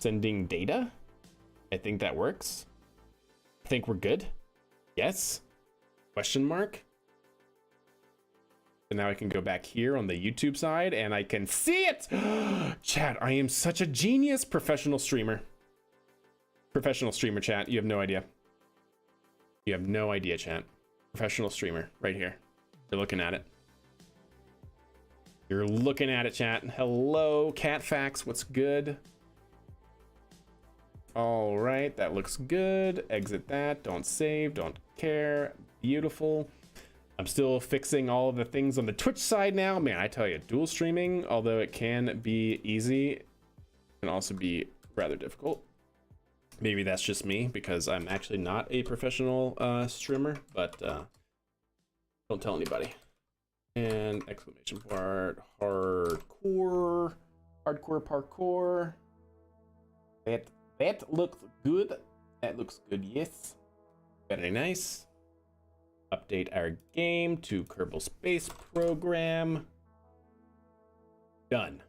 sending data. I think that works. I think we're good. Yes? Question mark? And now I can go back here on the YouTube side and I can see it. Chat, I am such a genius. Professional streamer. Professional streamer, chat. You have no idea. You have no idea, chat. Professional streamer right here. You're looking at it. You're looking at it, chat. Hello, Catfax. What's good? All right, that looks good. Exit that. Don't save. Don't care. Beautiful. I'm still fixing all of the things on the Twitch side now. Man, I tell you, dual streaming, although it can be easy, can also be rather difficult. Maybe that's just me because I'm actually not a professional streamer, but don't tell anybody. And exclamation point, hardcore, hardcore parkour. That looks good. That looks good, yes. Very nice. Update our game to Kerbal Space Program. Done.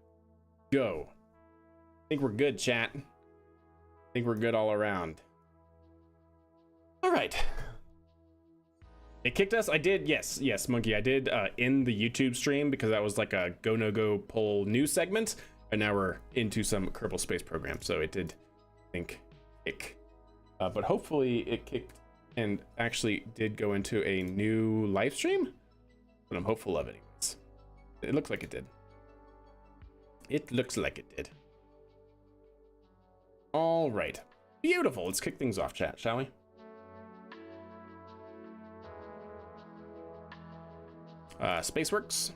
Go. I think we're good, chat. I think we're good all around. All right. It kicked us. I did, yes, Monkey. I did end the YouTube stream because that was like a go no go poll news segment, and now we're into some Kerbal Space Program. So it did, I think, kick. But hopefully it kicked and actually did go into a new live stream. But I'm hopeful of it anyways. It looks like it did. It looks like it did. All right, beautiful. Let's kick things off, chat, shall we? Spaceworks.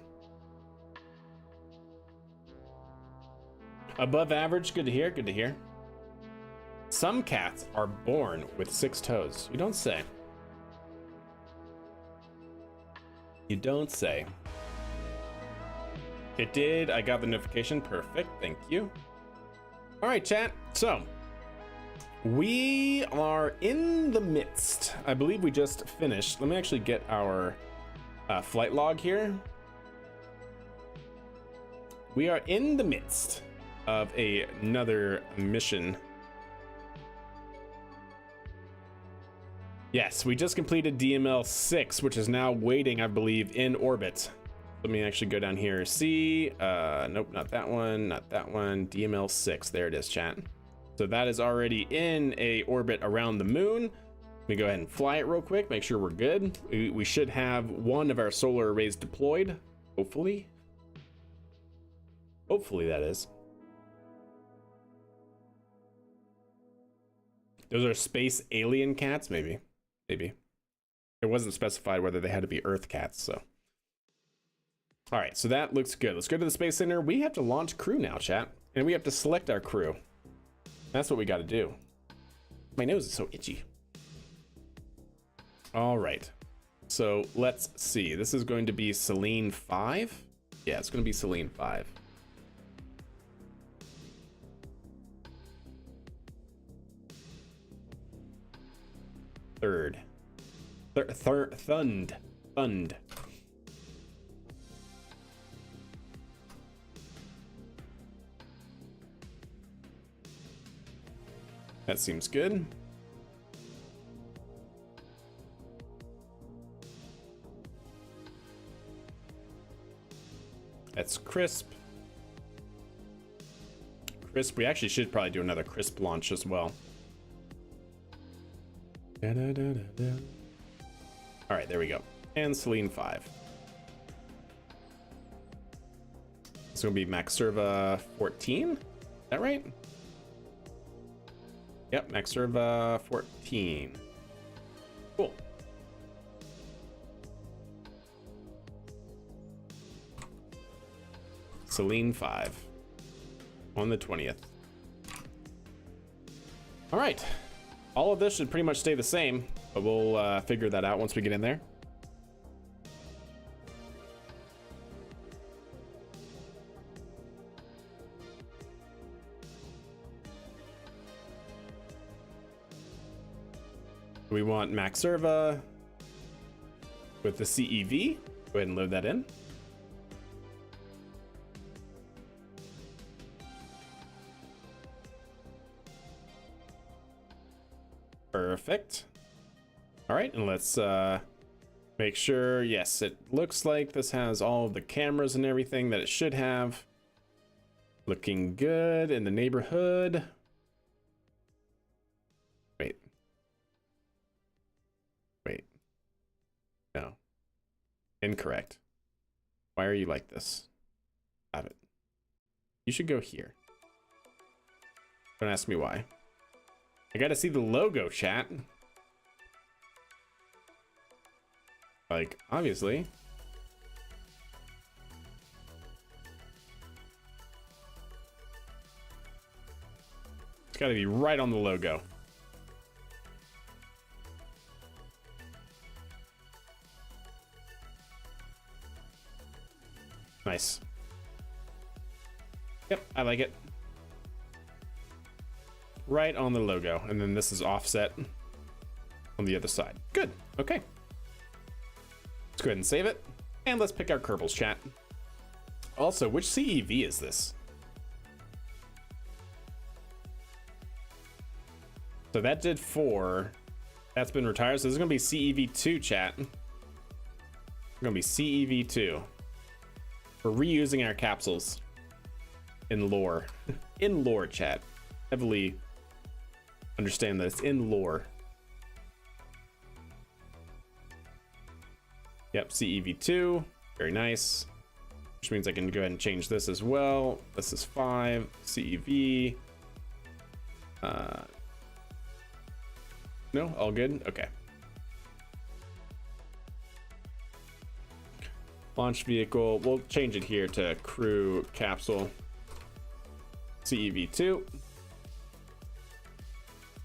Above average, good to hear, good to hear. Some cats are born with 6 toes. You don't say. You don't say. It did, I got the notification, perfect, thank you. All right, chat, so we are in the midst. I believe we just finished. Let me actually get our flight log here. We are in the midst of another mission. Yes, we just completed DML 6, which is now waiting, I believe, in orbit. Let me actually go down here. See, nope, not that one, not that one. DML 6, there it is, chat. So that is already in a orbit around the moon. Let me go ahead and fly it real quick, make sure we're good. We should have one of our solar arrays deployed, hopefully. Hopefully that is. Those are space alien cats, maybe. Maybe. It wasn't specified whether they had to be Earth cats, so. All right, so that looks good. Let's go to the Space Center. We have to launch crew now, chat. And we have to select our crew. That's what we got to do. My nose is so itchy. All right. So let's see. This is going to be Selene 5. Yeah, it's going to be Selene 5. Third. Thund. That seems good. That's crisp. Crisp. We actually should probably do another crisp launch as well. All right, there we go. And Selene 5. It's gonna be Maxerva 14. Is that right? Yep, Maxerva 14. Cool. Selene 5 on the 20th. All right. All of this should pretty much stay the same, but we'll figure that out once we get in there. We want Maxerva with the CEV. Go ahead and load that in. Perfect. All right, and let's make sure. Yes, it looks like this has all of the cameras and everything that it should have. Looking good in the neighborhood. Wait. No. Incorrect. Why are you like this? Have it. You should go here. Don't ask me why. I gotta see the logo, chat. Like, obviously. It's gotta be right on the logo. Nice. Yep, I like it. Right on the logo. And then this is offset on the other side. Good. Okay. Let's go ahead and save it. And let's pick our Kerbals, chat. Also, which CEV is this? So that did 4. That's been retired. So this is going to be CEV2, chat. It's going to be CEV2. We're reusing our capsules in lore. In lore, chat. Heavily understand that it's in lore. Yep, CEV2. Very nice. Which means I can go ahead and change this as well. This is 5. CEV. No, all good? Okay. Launch vehicle. We'll change it here to crew capsule. CEV2.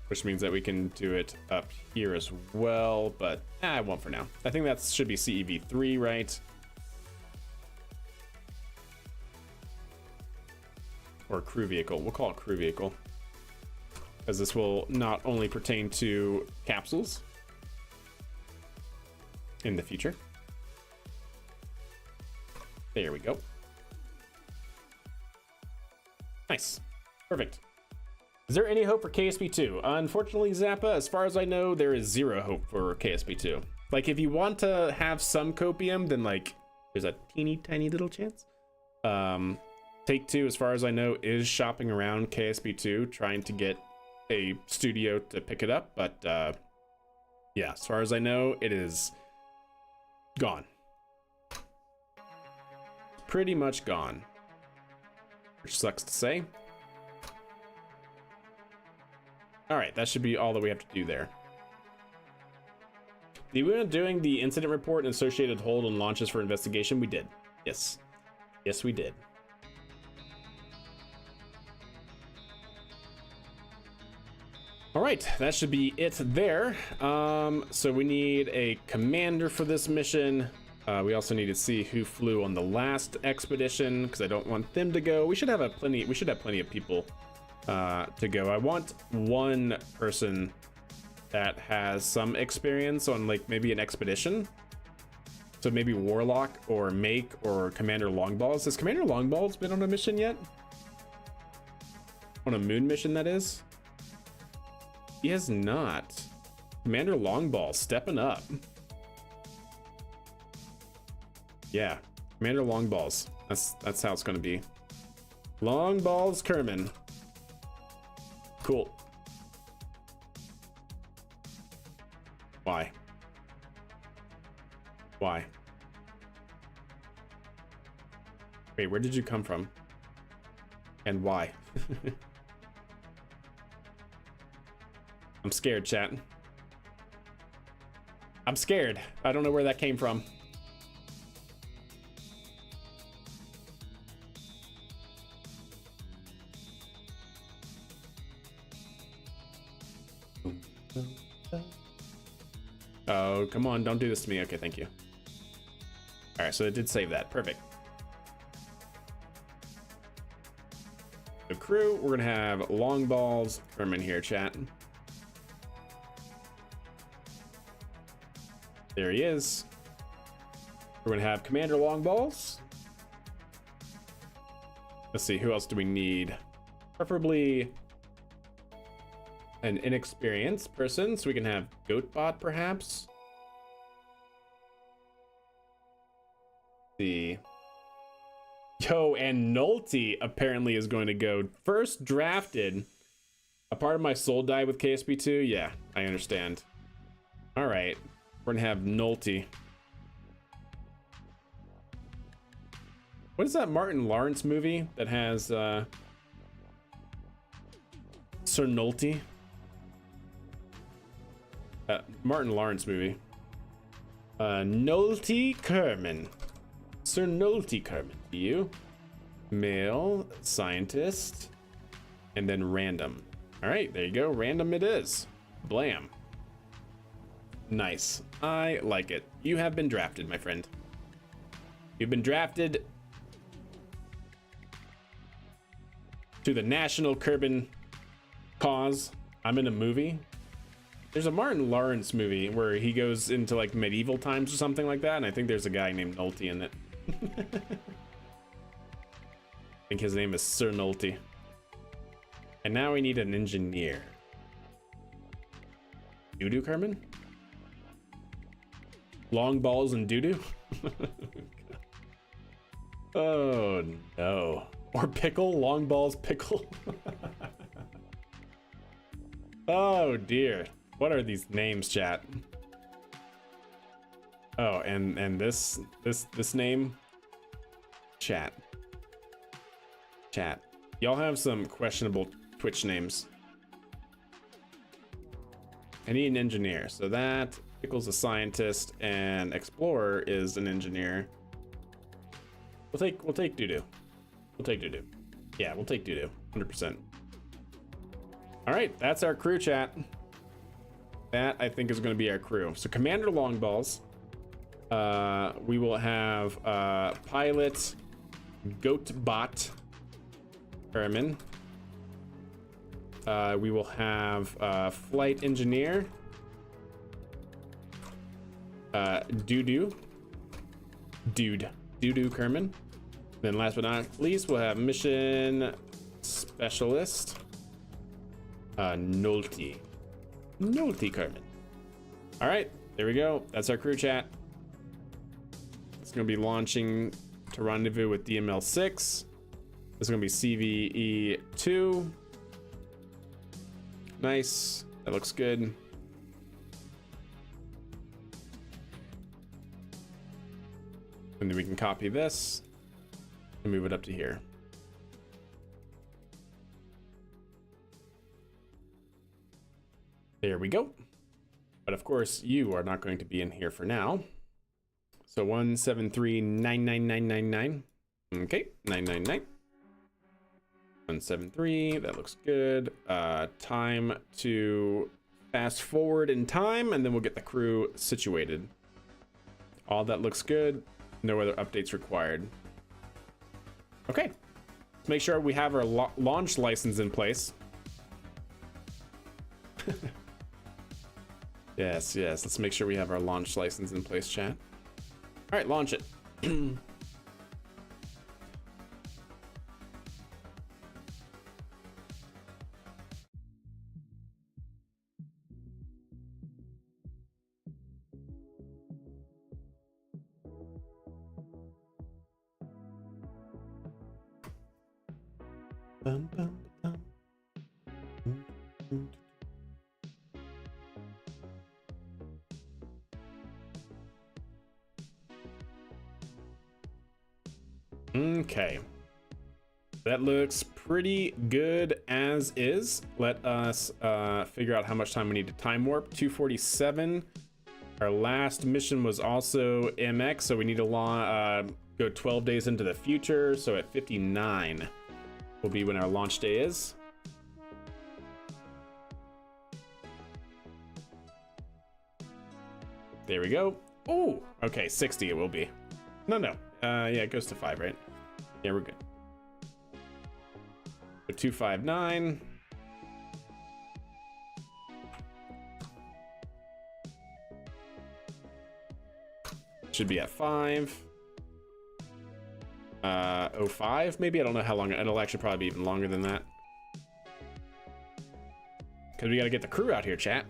Which means that we can do it up here as well, but I won't for now. I think that should be CEV3, right? Or crew vehicle. We'll call it crew vehicle, as this will not only pertain to capsules in the future. There we go. Nice. Perfect. Is there any hope for KSP2? Unfortunately, Zappa, as far as I know, there is 0 hope for KSP2. Like, if you want to have some copium, then, like, there's a teeny tiny little chance. Take-Two, as far as I know, is shopping around KSP2, trying to get a studio to pick it up, but yeah, as far as I know, it is gone. Pretty much gone, which sucks to say. All right, that should be all that we have to do there. Did we end up doing the incident report and associated hold on launches for investigation? We did. Yes. Yes, we did. All right, that should be it there. So we need a commander for this mission. We also need to see who flew on the last expedition, because I don't want them to go. We should have plenty of people to go. I want one person that has some experience on, like, maybe an expedition. So maybe Warlock or Make or Commander Longballs. Has Commander Longballs been on a mission yet? On a moon mission, that is? He has not. Commander Longballs stepping up. Yeah, Commander Longballs. That's how it's gonna be. Longballs Kerman. Cool. Why? Why? Wait, where did you come from? And why? I'm scared, chat. I'm scared. I don't know where that came from. Oh, come on, don't do this to me. Okay, thank you. All right, so it did save that. Perfect. The crew, we're gonna have Longballs Kerman here, chat. There he is. We're gonna have Commander Longballs. Let's see, who else do we need? Preferably an inexperienced person, so we can have Goatbot perhaps. See. Yo, and Nulty apparently is going to go first drafted. A part of my soul died with KSP2? Yeah, I understand. All right, we're gonna have Nulty. What is that Martin Lawrence movie that has Sir Nulty? Martin Lawrence movie. Nulty Kerman. Sir Nulty Kerman. You. Male, scientist, and then random. All right, there you go. Random it is. Blam. Nice. I like it. You have been drafted, my friend. You've been drafted to the National Kerbin cause. I'm in a movie. There's a Martin Lawrence movie where he goes into like medieval times or something like that, and I think there's a guy named Nulty in it. I think his name is Sir Nulty. And now we need an engineer. Doo-doo Kerman? Long balls and doo-doo? Oh no. Or pickle, long balls, pickle. Oh dear. What are these names, chat? Oh, and this name? Chat. Y'all have some questionable Twitch names. I need an engineer. So that Pickle's a scientist and Explorer is an engineer. We'll take doo-doo. We'll take doo-doo. Yeah, we'll take doo-doo. 100%. All right, that's our crew, chat. That I think is going to be our crew. So Commander Longballs. We will have pilot Goatbot Kerman. We will have flight engineer Doo-doo Kerman. Then last but not least, we'll have mission specialist Nulty Kerman. All right, there we go. That's our crew, chat. It's gonna be launching to rendezvous with DML6. This is gonna be CVE2. Nice, that looks good. And then we can copy this and move it up to here. There we go. But of course, you are not going to be in here for now. So 173,99999. Okay, 999. 173, that looks good. Time to fast forward in time, and then we'll get the crew situated. All that looks good. No other updates required. Okay, let's make sure we have our launch license in place. Yes, let's make sure we have our launch license in place, chat. All right, launch it. Bum, bum, bum. Okay, that looks pretty good as is. Let us figure out how much time we need to time warp. 247. Our last mission was also MX, so we need to go 12 days into the future. So at 59 will be when our launch day is. There we go. Oh, okay, 60 it will be. No. Yeah, it goes to 5, right? Yeah, we're good. So 259. Should be at 5. 05, maybe? I don't know how long. It'll actually probably be even longer than that. because we got to get the crew out here, chat.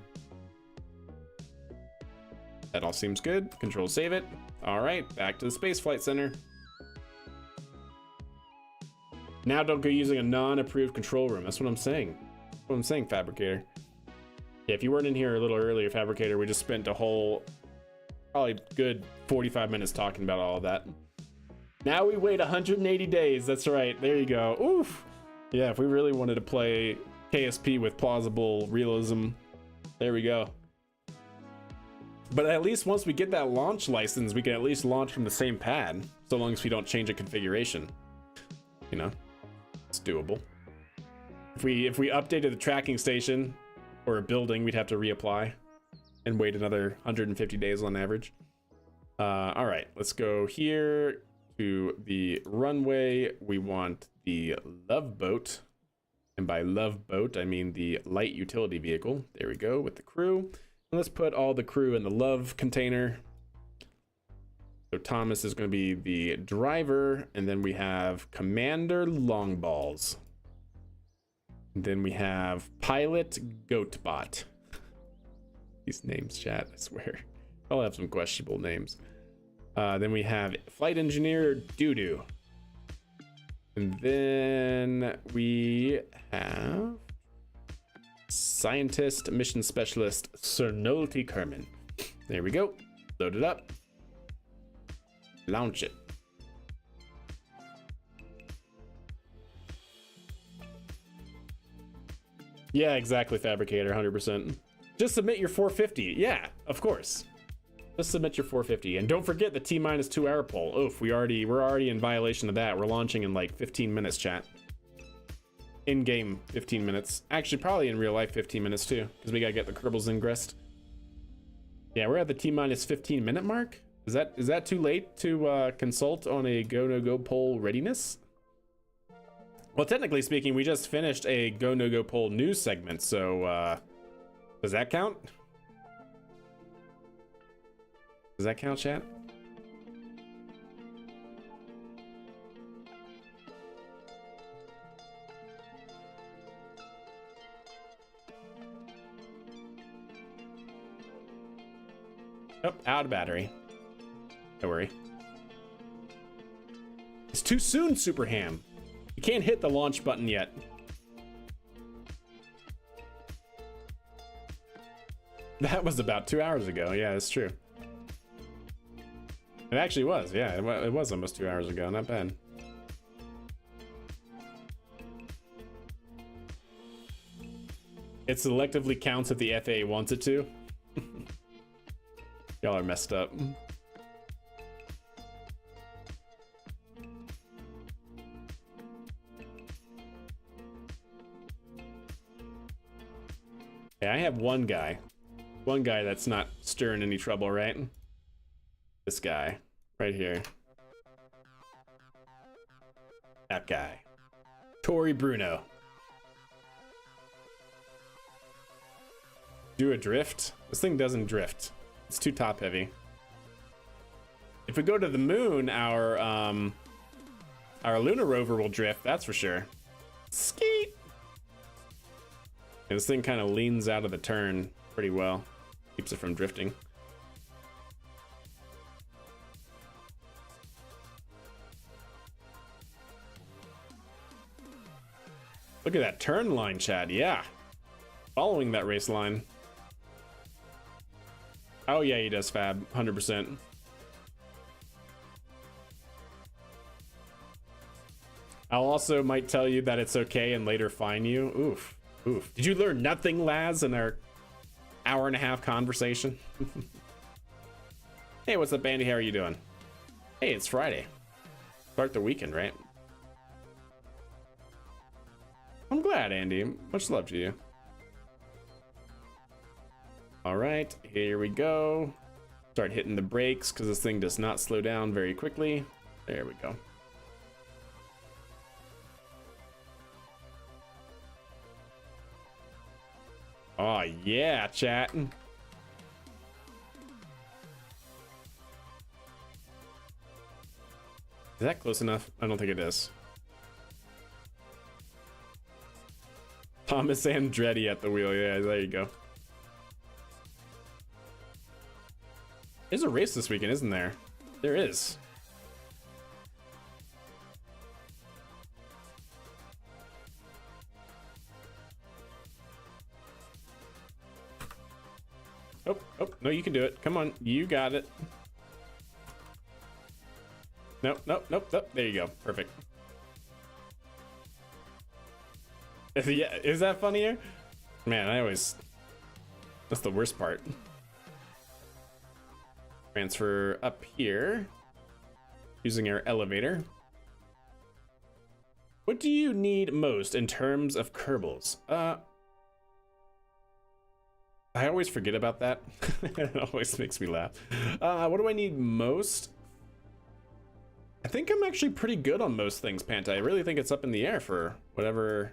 That all seems good. Control save it. All right, back to the Space Flight Center. Now don't go using a non-approved control room. That's what I'm saying. That's what I'm saying, Fabricator. Yeah, if you weren't in here a little earlier, Fabricator, we just spent a whole, probably good 45 minutes talking about all of that. Now we wait 180 days. That's right. There you go. Oof. Yeah, if we really wanted to play KSP with plausible realism, there we go. But at least once we get that launch license, we can at least launch from the same pad, so long as we don't change a configuration. You know, it's doable. If we updated the tracking station or a building, we'd have to reapply and wait another 150 days on average. All right, let's go here to the runway. We want the Love Boat, and by Love Boat I mean the light utility vehicle. There we go, with the crew. And let's put all the crew in the Love container. So Thomas is going to be the driver, and then we have Commander Longballs. And then we have Pilot Goatbot. These names, chat, I swear. I'll have some questionable names. Then we have Flight Engineer Doodoo. And then we have Scientist Mission Specialist Sir Nolty Kerman. There we go. Load it up. Launch it. Yeah, exactly, Fabricator, 100%. Just submit your 450. Yeah, of course. Just submit your 450. And don't forget the T-minus 2 hour poll. Oof, we're already in violation of that. We're launching in like 15 minutes, chat. In-game 15 minutes. Actually, probably in real life 15 minutes too, because we gotta get the Kerbals ingressed. Yeah, we're at the T-minus 15 minute mark. Is that too late to consult on a go no go poll readiness? Well, technically speaking, we just finished a go no go poll news segment, so does that count? Does that count, chat? Oh, out of battery. Don't worry. It's too soon, Super Ham. You can't hit the launch button yet. That was about 2 hours ago. Yeah, that's true. It actually was. Yeah, it was almost 2 hours ago. Not bad. It selectively counts if the FAA wants it to. Y'all are messed up. Yeah, I have one guy that's not stirring any trouble, right? This guy right here. That guy. Tori Bruno. Do a drift? This thing doesn't drift. It's too top heavy. If we go to the moon, our lunar rover will drift, that's for sure. Skeet! And this thing kind of leans out of the turn pretty well. Keeps it from drifting. Look at that turn line, Chad. Yeah. Following that race line. Oh yeah, he does, Fab. 100%. I'll also might tell you that it's okay and later fine you. Oof. Oof. Did you learn nothing, Laz, in our hour-and-a-half conversation? Hey, what's up, Andy? How are you doing? Hey, it's Friday. Start the weekend, right? I'm glad, Andy. Much love to you. All right, here we go. Start hitting the brakes because this thing does not slow down very quickly. There we go. Oh yeah, chat. Is that close enough? I don't think it is. Thomas Andretti at the wheel. Yeah, there you go. There's a race this weekend, isn't there? There is. Oh, oh, no, you can do it. Come on, you got it. Nope, nope, nope, nope. There you go. Perfect. Yeah, is that funnier? Man, that's the worst part. Transfer up here using our elevator. What do you need most in terms of Kerbals? I always forget about that. It always makes me laugh. What do I need most? I think I'm actually pretty good on most things, Panta. I really think it's up in the air for whatever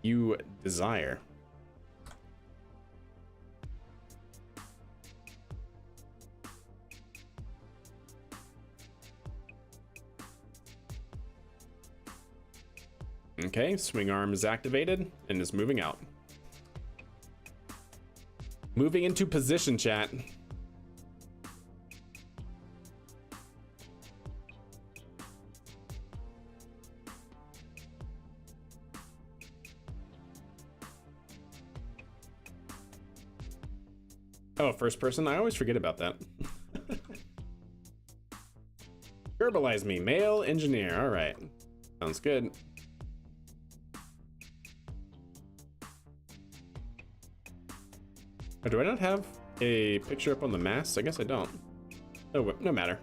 you desire. Okay, swing arm is activated and is moving out. Moving into position, chat. Oh, first person? I always forget about that. Verbalize me, male engineer. All right, sounds good. Oh, do I not have a picture up on the mast? I guess I don't. Oh, no matter.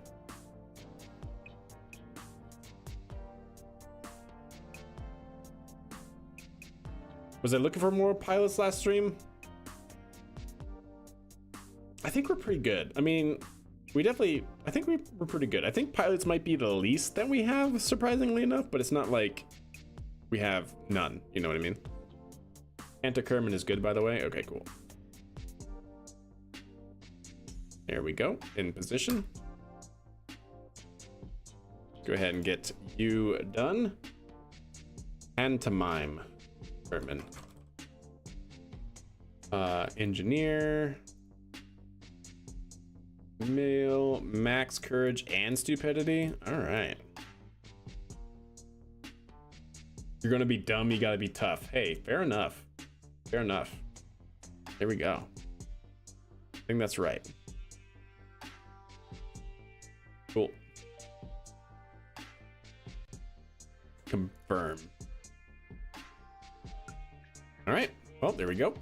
Was I looking for more pilots last stream? I think we're pretty good. I mean, I think we're pretty good. I think pilots might be the least that we have, surprisingly enough, but it's not like we have none. You know what I mean? Anti-Kerman is good, by the way. Okay, cool. There we go, in position. Go ahead and get you done. Pantomime, Kerman. Engineer. Male, max courage and stupidity. All right. You're gonna be dumb, you gotta be tough. Hey, fair enough. Fair enough. There we go. I think that's right. Cool. Confirm. All right. Well, there we go.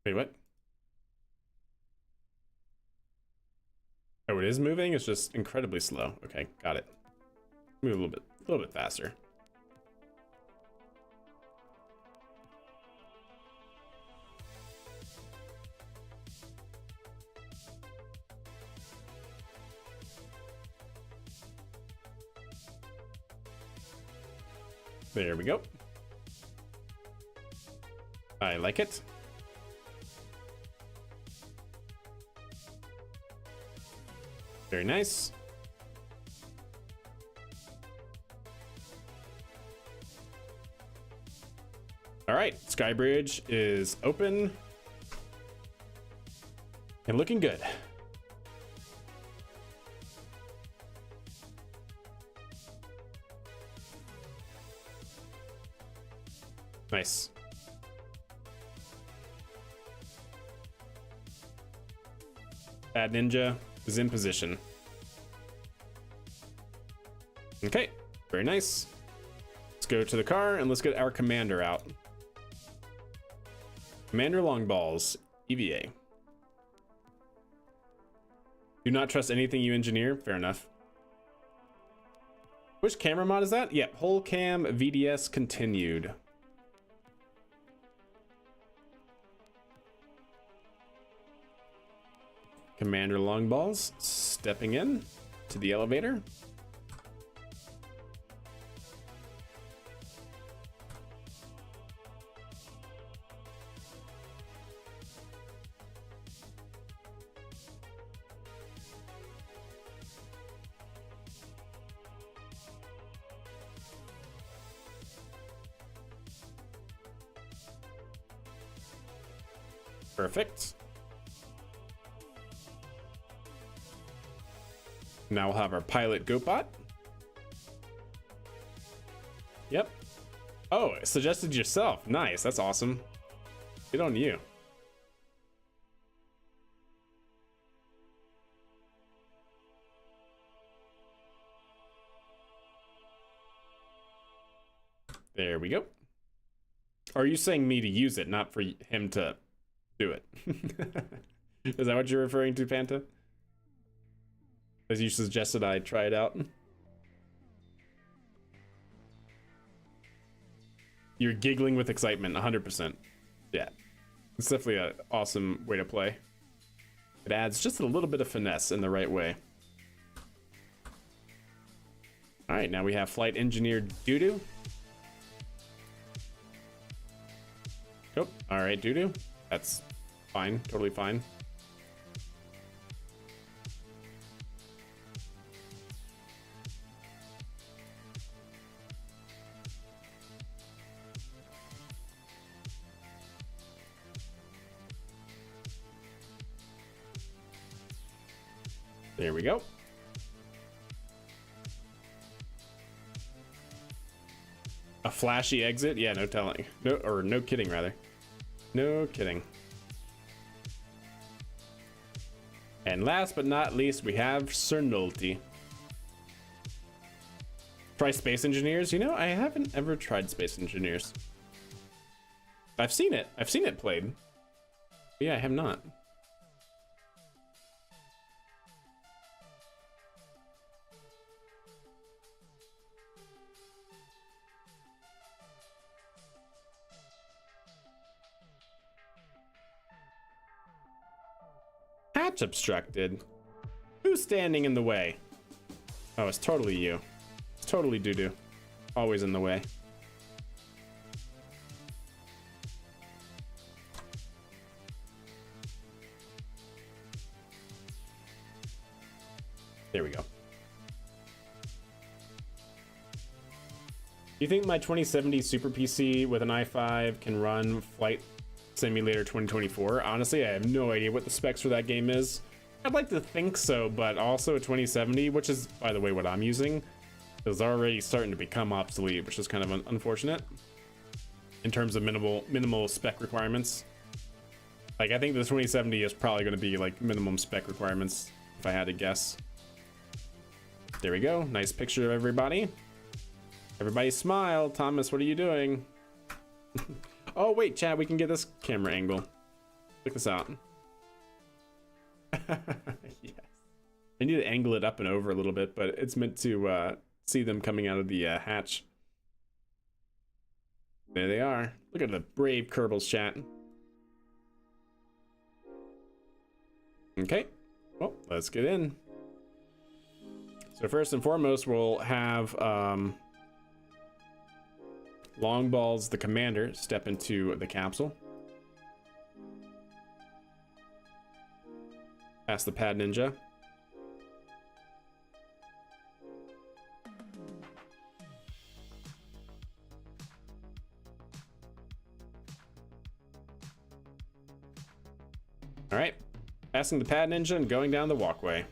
Wait, what? Oh, it is moving? It's just incredibly slow. Okay, got it. Move a little bit faster. There we go. I like it. Very nice. All right, Skybridge is open and looking good. Nice. Bad Ninja is in position. Okay, very nice. Let's go to the car and let's get our commander out. Commander Longballs, EVA. Do not trust anything you engineer. Fair enough. Which camera mod is that? Yep, whole cam VDS continued. Commander Longballs stepping in to the elevator. Perfect. Now we'll have our pilot GoatBot. Yep. Oh, it suggested yourself. Nice. That's awesome. Good on you. There we go. Are you saying me to use it, not for him to do it? Is that what you're referring to, Panta? As you suggested I try it out. You're giggling with excitement, 100%. Yeah, it's definitely an awesome way to play. It adds just a little bit of finesse in the right way. All right, now we have Flight Engineer Doodoo. Oh, all right, Doodoo. That's fine, totally fine. There we go. A flashy exit? Yeah, no telling. No, or no kidding, rather. No kidding. And last but not least, we have Sir Nolte. Try Space Engineers? You know, I haven't ever tried Space Engineers. I've seen it. I've seen it played. But yeah, I have not. Hatch obstructed. Who's standing in the way? Oh, it's totally you. It's totally Doodoo. Always in the way. There we go. You think my 2070 Super PC with an i5 can run Flight Simulator 2024? Honestly, I have no idea what the specs for that game is. I'd like to think so, but also a 2070, which is, by the way, what I'm using, is already starting to become obsolete, which is kind of unfortunate in terms of minimal spec requirements. Like, I think the 2070 is probably going to be like minimum spec requirements, if I had to guess. There we go. Nice picture of everybody. Everybody smile. Thomas, what are you doing? Oh, wait, Chad, we can get this camera angle. Check this out. Yes. I need to angle it up and over a little bit, but it's meant to see them coming out of the hatch. There they are. Look at the brave Kerbals, chat. Okay, well, let's get in. So first and foremost, we'll have Longballs, the commander, step into the capsule. Past the pad ninja. All right, passing the pad ninja and going down the walkway.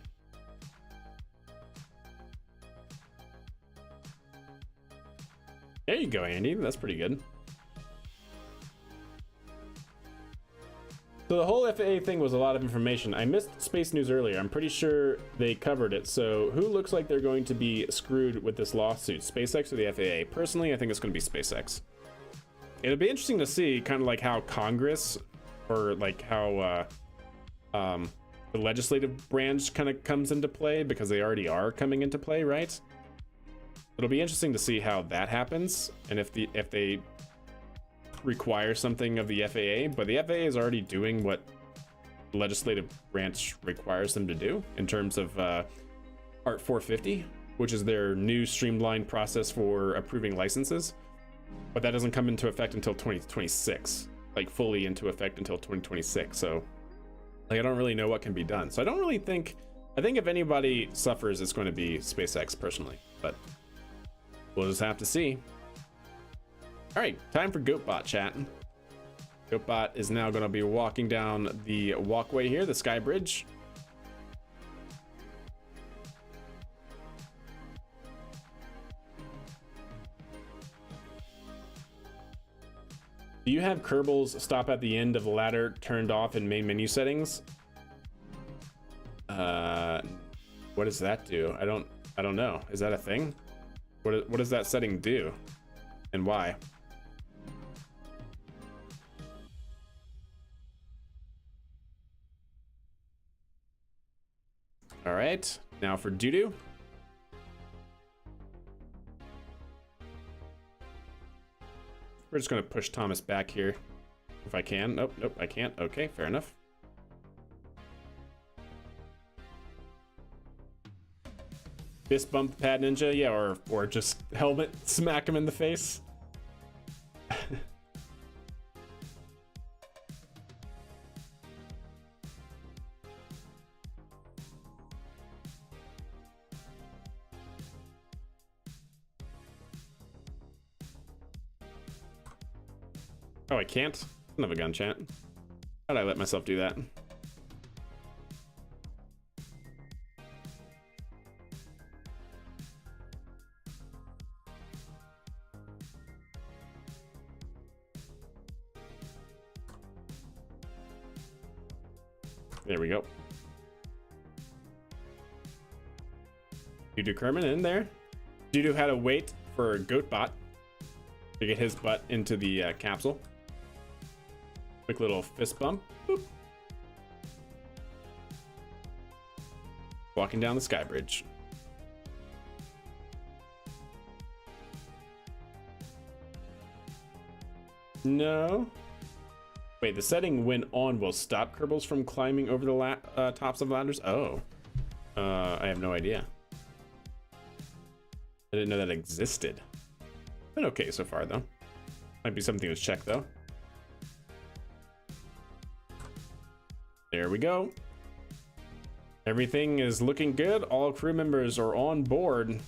There you go, Andy. That's pretty good. So the whole FAA thing was a lot of information. I missed space news earlier. I'm pretty sure they covered it. So who looks like they're going to be screwed with this lawsuit? SpaceX or the FAA? Personally, I think it's going to be SpaceX. It'll be interesting to see kind of like how Congress or like how the legislative branch kind of comes into play, because they already are coming into play, right? It'll be interesting to see how that happens, and if they require something of the FAA, but the FAA is already doing what legislative branch requires them to do in terms of Art 450, which is their new streamlined process for approving licenses. But that doesn't come into effect until 2026, like fully into effect until 2026. So like, I don't really know what can be done. So I don't really think, I think if anybody suffers, it's going to be SpaceX personally, but we'll just have to see. All right, time for Goatbot chat. Goatbot is now going to be walking down the walkway here, the sky bridge. Do you have Kerbals stop at the end of the ladder turned off in main menu settings? What does that do? I don't know. Is that a thing? What does that setting do? And why? All right, now for doo-doo. We're just gonna push Thomas back here if I can. Nope, I can't. Okay, fair enough. Fist bump Pad Ninja, yeah, or just helmet smack him in the face. Oh, I can't? Son of a gun, chat. How'd I let myself do that? There we go. Doo-doo Kerman in there. Doo-doo had to wait for Goatbot to get his butt into the capsule. Quick little fist bump. Boop. Walking down the sky bridge. No. Wait, the setting when on will stop Kerbals from climbing over the tops of ladders? Oh. I have no idea. I didn't know that existed. Been okay so far, though. Might be something to check, though. There we go. Everything is looking good. All crew members are on board.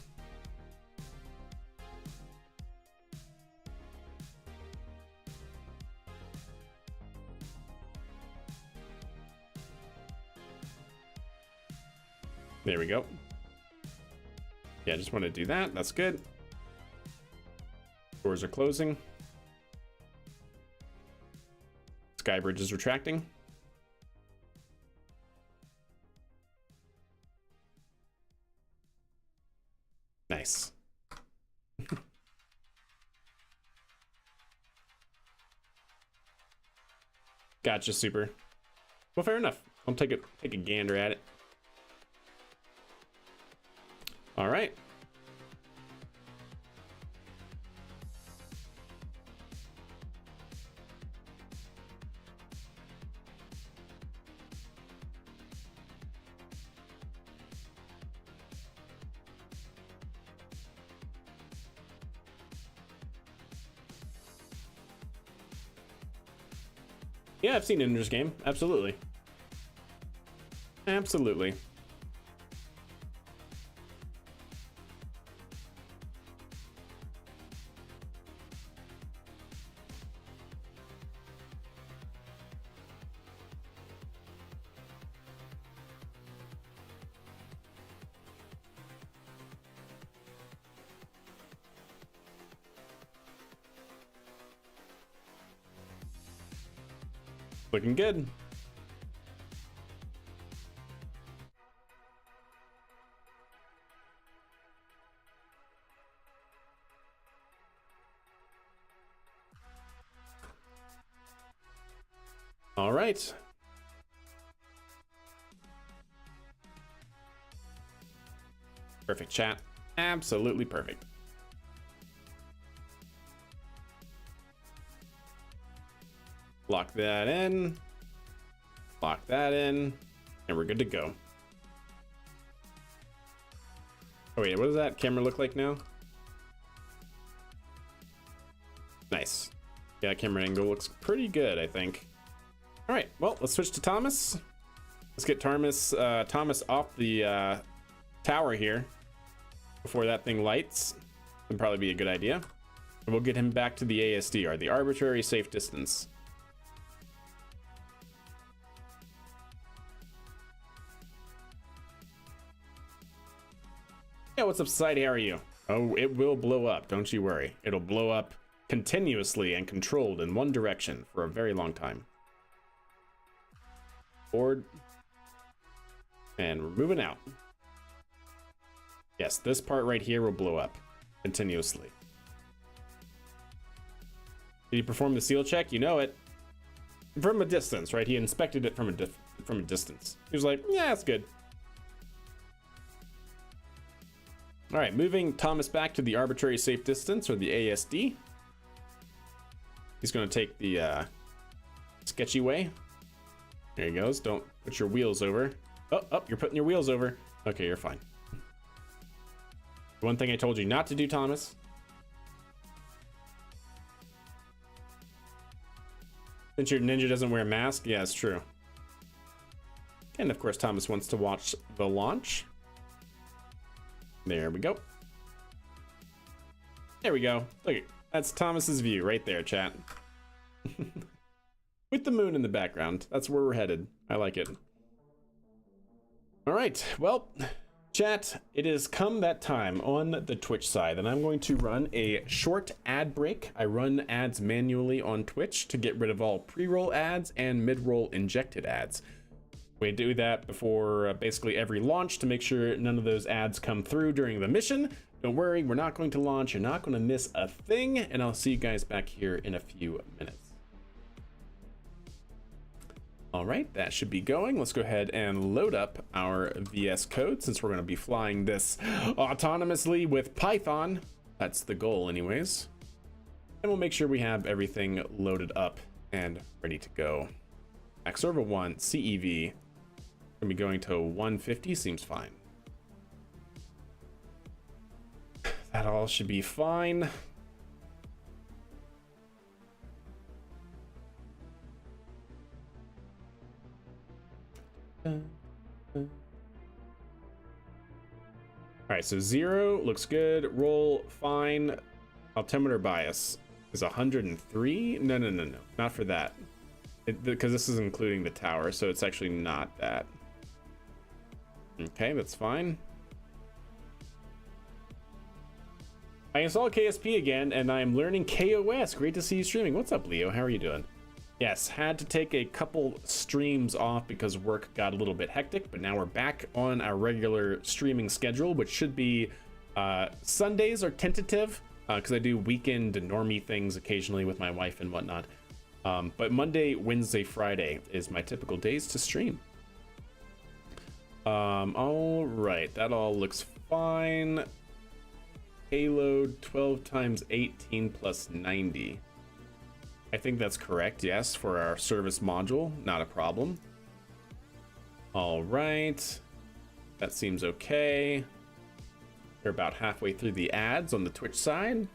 There we go. Yeah, just want to do that. That's good. Doors are closing. Sky bridge is retracting. Nice. Gotcha, super. Well, fair enough. I'll take a gander at it. All right. Yeah, I've seen Ender's Game. Absolutely. Absolutely. Looking good. All right. Perfect, chat. Absolutely perfect. Lock that in. Lock that in, and we're good to go. Oh wait, what does that camera look like now? Nice. Yeah, camera angle looks pretty good, I think. All right, well, let's switch to Thomas. Let's get Thomas off the tower here before that thing lights. Would probably be a good idea. And we'll get him back to the ASD, or the arbitrary safe distance. Yeah, what's up, Society? How are you? Oh, it will blow up, don't you worry. It'll blow up continuously and controlled in one direction for a very long time. Board. And we're moving out. Yes, this part right here will blow up continuously. Did he perform the seal check? You know it. From a distance, right? He inspected it from a distance. He was like, yeah, that's good. All right, moving Thomas back to the arbitrary safe distance, or the ASD. He's going to take the sketchy way. There he goes. Don't put your wheels over. Oh, you're putting your wheels over. Okay, you're fine. One thing I told you not to do, Thomas. Since your ninja doesn't wear a mask, yeah, it's true. And of course, Thomas wants to watch the launch. There we go. There we go. Look, that's Thomas's view right there, chat. With the moon in the background. That's where we're headed. I like it. All right, well, chat, it has come that time on the Twitch side, and I'm going to run a short ad break. I run ads manually on Twitch to get rid of all pre-roll ads and mid-roll injected ads. We do that before basically every launch to make sure none of those ads come through during the mission. Don't worry, we're not going to launch. You're not going to miss a thing, and I'll see you guys back here in a few minutes. All right, that should be going. Let's go ahead and load up our VS Code since we're going to be flying this autonomously with Python. That's the goal anyways. And we'll make sure we have everything loaded up and ready to go. Max Server 1, CEV. Gonna be going to 150, seems fine. That all should be fine. All right, so 0 looks good. Roll fine. Altimeter bias is 103. No, not for that. Because this is including the tower, so it's actually not that. Okay, that's fine. I installed KSP again, and I'm learning KOS. Great to see you streaming. What's up, Leo? How are you doing? Yes, had to take a couple streams off because work got a little bit hectic, but now we're back on our regular streaming schedule, which should be Sundays are tentative, because I do weekend normie things occasionally with my wife and whatnot. But Monday, Wednesday, Friday is my typical days to stream. All right, that all looks fine. Payload 12 times 18 plus 90. I think that's correct, yes, for our service module, not a problem. All right, that seems okay. We're about halfway through the ads on the Twitch side.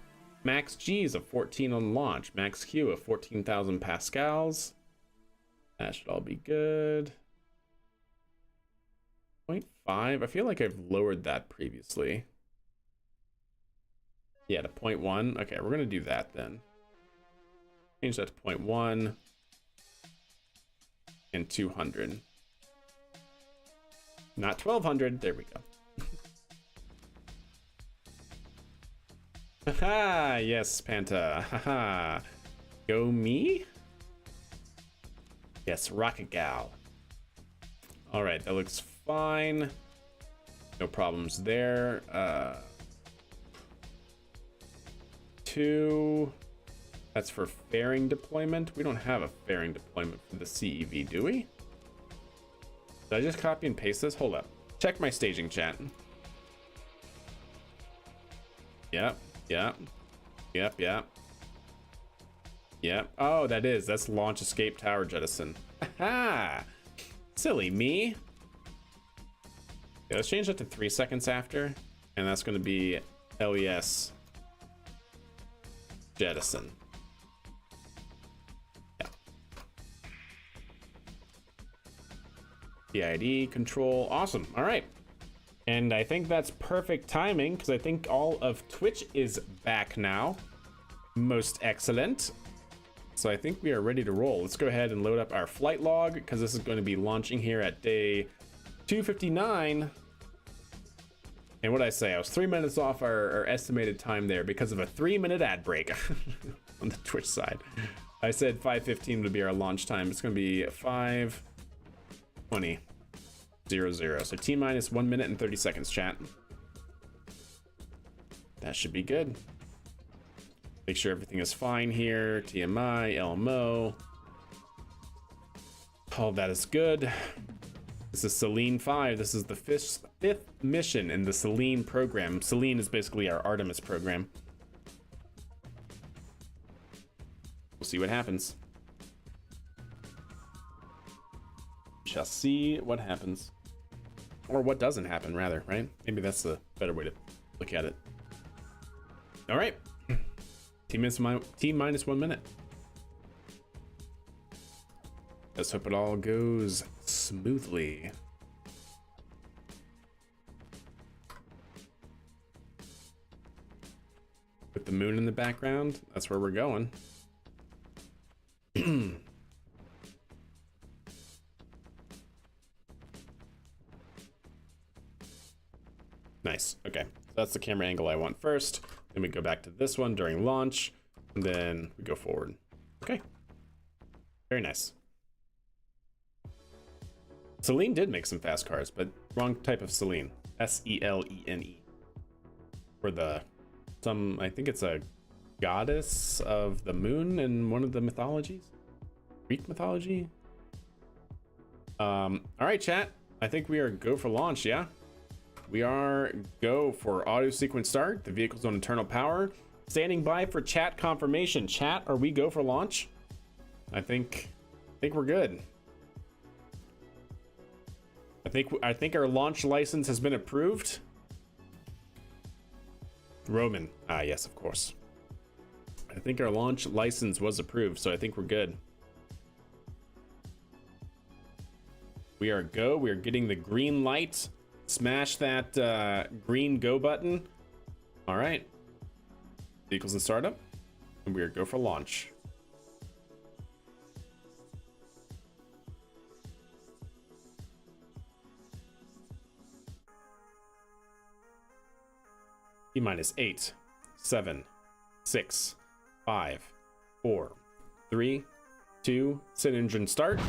Max G is a 14 on launch. Max Q of 14,000 pascals. That should all be good. 0.5. I feel like I've lowered that previously. Yeah, to 0.1. Okay, we're gonna do that then. Change that to 0.1 and 200. Not 1200. There we go. Haha, yes, Panta. Haha. Go me? Yes, Rocket Gal. All right, that looks fine. No problems there. 2. That's for fairing deployment. We don't have a fairing deployment for the CEV, do we? Did I just copy and paste this? Hold up. Check my staging chat. Yep. Oh, that's launch escape tower jettison. Aha! Silly me. Yeah, let's change that to 3 seconds after, and that's going to be LES jettison. Yeah. PID control. Awesome. All right. And I think that's perfect timing because I think all of Twitch is back now. Most excellent. So I think we are ready to roll. Let's go ahead and load up our flight log because this is going to be launching here at day 259. And what did I say? I was 3 minutes off our estimated time there because of a 3-minute ad break on the Twitch side. I said 5:15 would be our launch time. It's going to be 5:20. 00. So T-minus 1 minute and 30 seconds, chat. That should be good. Make sure everything is fine here. TMI, LMO. All that is good. This is Selene 5. This is the fifth mission in the Selene program. Selene is basically our Artemis program. We'll see what happens. Shall see what happens. Or what doesn't happen, rather, right? Maybe that's the better way to look at it. All right. T-minus 1 minute. Let's hope it all goes smoothly. With the moon in the background, that's where we're going. Nice. Okay, so that's the camera angle I want first. Then we go back to this one during launch, and then we go forward. Okay. Very nice. Selene did make some fast cars, but wrong type of Selene. S-E-L-E-N-E. For the I think it's a goddess of the moon in one of the mythologies. Greek mythology. All right, chat. I think we are go for launch, yeah? We are go for auto sequence start. The vehicle's on internal power. Standing by for chat confirmation. Chat, are we go for launch? I think we're good. I think our launch license has been approved. Roman. Ah, yes, of course. I think our launch license was approved, so I think we're good. We are go. We are getting the green light. Smash that green go button. All right. Vehicles in startup. And we are go for launch. T-minus 8, 7, 6, 5, 4, 3, 2, sit engine start.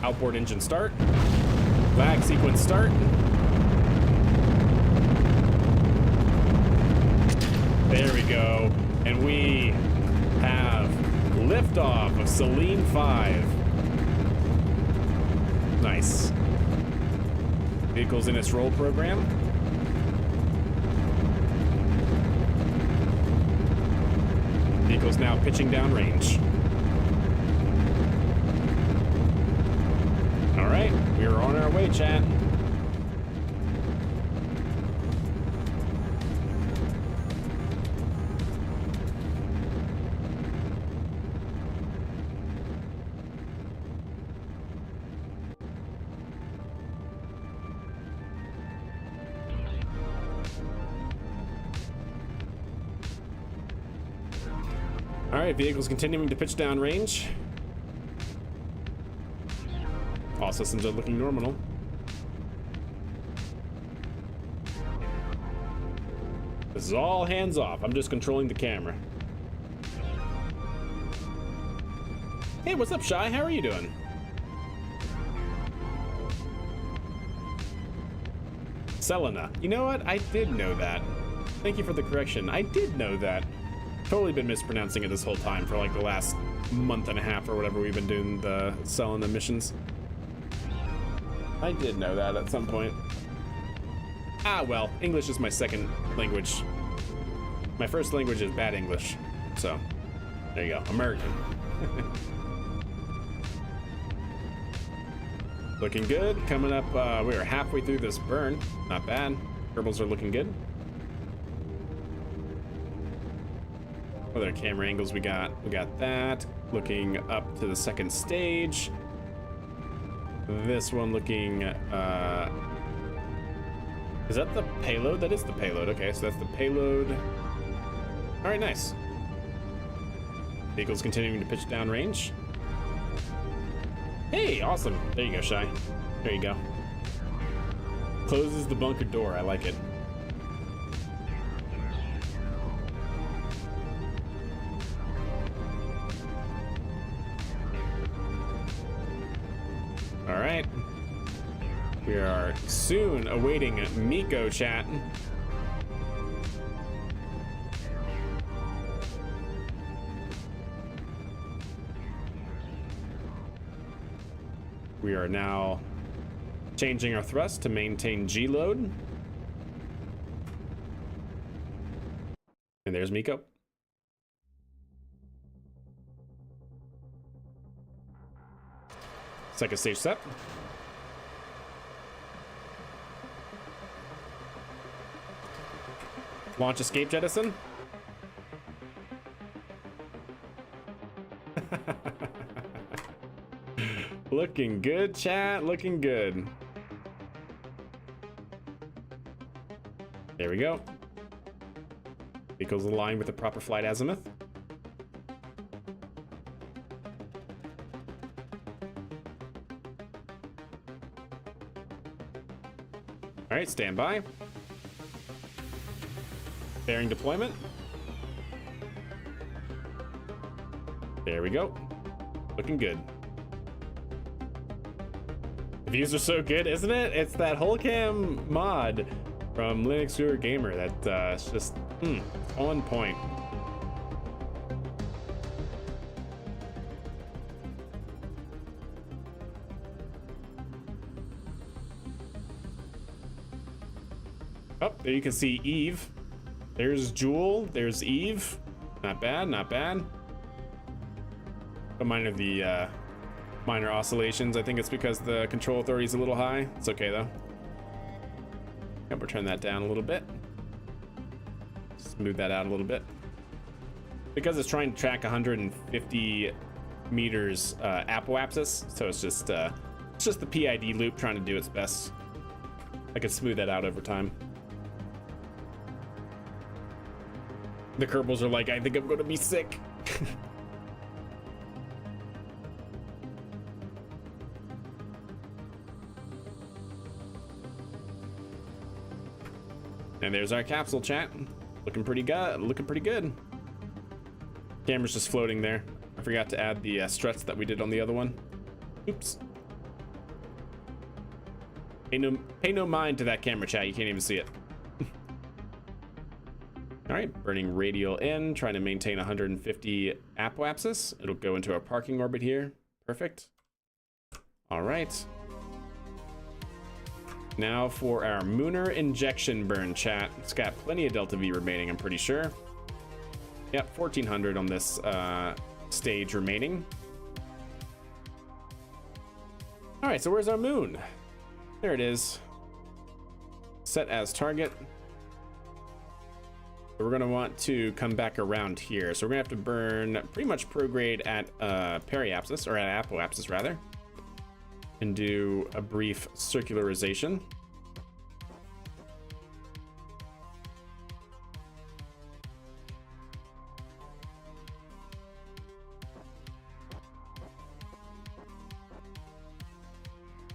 Outboard engine start. Flag sequence start. There we go. And we have liftoff of Selene 5. Nice. Vehicles in its roll program. Vehicles now pitching down range. All right, we are on our way, chat. All right, vehicles continuing to pitch down range. All systems are looking normal. This is all hands off. I'm just controlling the camera. Hey, what's up, Shy? How are you doing? Selena. You know what? I did know that. Thank you for the correction. I did know that. Totally been mispronouncing it this whole time for like the last month and a half or whatever we've been doing the Selena missions. I did know that at some point. Ah, well, English is my second language. My first language is bad English. So, there you go. American. Looking good. Coming up, we are halfway through this burn. Not bad. Gerbils are looking good. What other camera angles we got? We got that. Looking up to the second stage. This one looking, is that the payload? That is the payload. Okay, so that's the payload. All right, nice. Vehicle's continuing to pitch downrange. Hey, awesome. There you go, Shy. There you go. Closes the bunker door. I like it. All right. We are soon awaiting Miko, chat. We are now changing our thrust to maintain G load. And there's Miko. Second stage set. Launch escape jettison. Looking good, chat. Looking good. There we go. Vehicles aligned with the proper flight azimuth. All right, stand by. Bearing deployment. There we go. Looking good. The views are so good, isn't it? It's that Holocam mod from Linux Viewer Gamer that is just on point. Oh, there you can see Eve. There's Jewel. There's Eve. Not bad, not bad. But minor the minor oscillations. I think it's because the control authority is a little high. It's okay though. Yep, we'll turn that down a little bit. Smooth that out a little bit. Because it's trying to track 150 meters apoapsis, so it's just the PID loop trying to do its best. I could smooth that out over time. The Kerbals are like, I think I'm gonna be sick. And there's our capsule, chat. Looking pretty good. Looking pretty good. Camera's just floating there. I forgot to add the struts that we did on the other one. Oops. Pay no mind to that camera, chat. You can't even see it. All right, burning radial in, trying to maintain 150 apoapsis. It'll go into our parking orbit here. Perfect. All right. Now for our Munar injection burn, chat. It's got plenty of Delta V remaining, I'm pretty sure. Yep, 1400 on this stage remaining. All right, so where's our moon? There it is. Set as target. So we're gonna want to come back around here. So we're gonna have to burn pretty much prograde at periapsis, or at apoapsis rather, and do a brief circularization.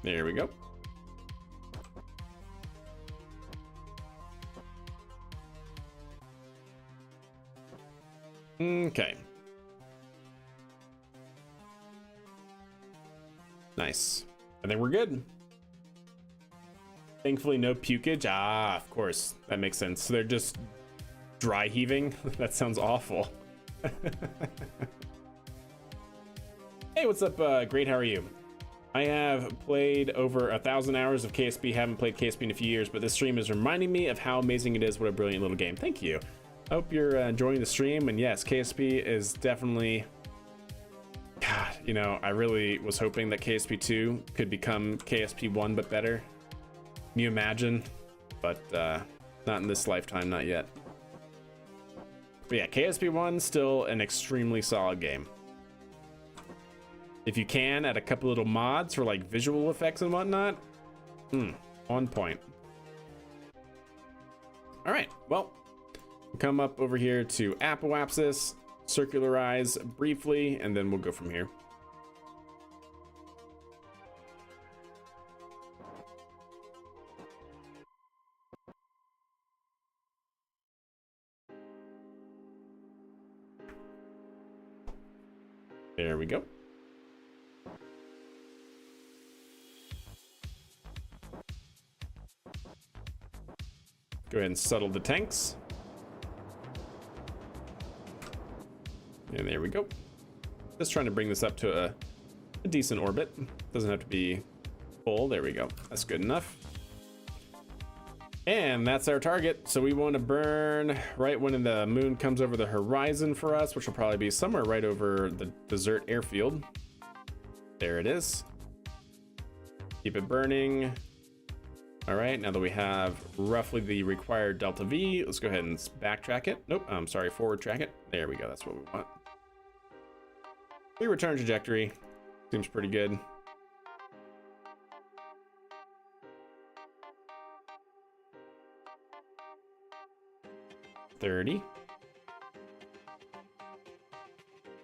There we go. Okay. Nice. I think we're good. Thankfully, no pukage. Ah, of course. That makes sense. So they're just dry heaving? That sounds awful. Hey, what's up? Great, how are you? I have played over 1,000 hours of KSP. Haven't played KSP in a few years, but this stream is reminding me of how amazing it is. What a brilliant little game. Thank you. I hope you're enjoying the stream. And yes, KSP is definitely... God, You know, I really was hoping that KSP2 could become KSP1 but better. Can you imagine? But not in this lifetime, not yet. But yeah, KSP1 still an extremely solid game. If you can, add a couple little mods for like visual effects and whatnot, on point. All right, well, come up over here to apoapsis, circularize briefly, and then we'll go from here. There we go. Go ahead and settle the tanks. And there we go. Just trying to bring this up to a decent orbit. Doesn't have to be full. There we go. That's good enough. And that's our target. So we want to burn right when the moon comes over the horizon for us, which will probably be somewhere right over the desert airfield. There it is. Keep it burning. All right, now that we have roughly the required delta V, let's go ahead and backtrack it. Nope, I'm sorry, forward track it. There we go, that's what we want. Return trajectory, seems pretty good. $30,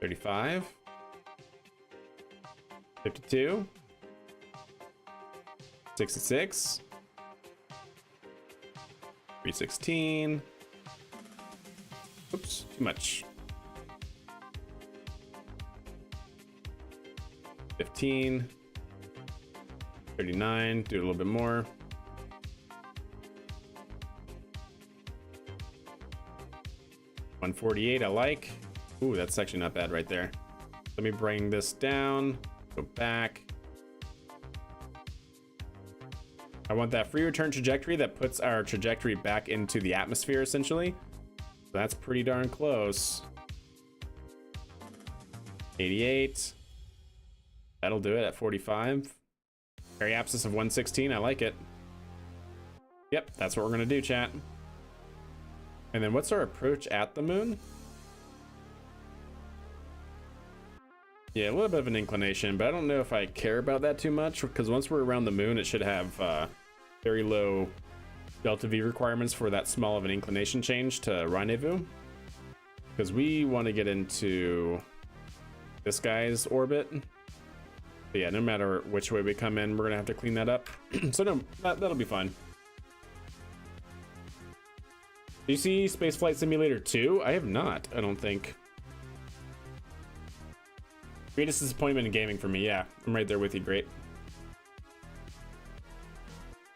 $35, $52, $66, $316. Oops, too much. 15, 39, do a little bit more. 148, I like. Ooh, that's actually not bad right there. Let me bring this down, go back. I want that free return trajectory that puts our trajectory back into the atmosphere, essentially. That's pretty darn close. 88. That'll do it at 45. Periapsis of 116, I like it. Yep, that's what we're gonna do, chat. And then what's our approach at the moon? Yeah, a little bit of an inclination, but I don't know if I care about that too much, because once we're around the moon, it should have very low delta V requirements for that small of an inclination change to rendezvous. Because we want to get into this guy's orbit. But yeah, no matter which way we come in, we're gonna have to clean that up. So no, that'll be fine. Do you see Spaceflight Simulator 2? I have not, I don't think. Greatest disappointment in gaming for me, yeah. I'm right there with you, great.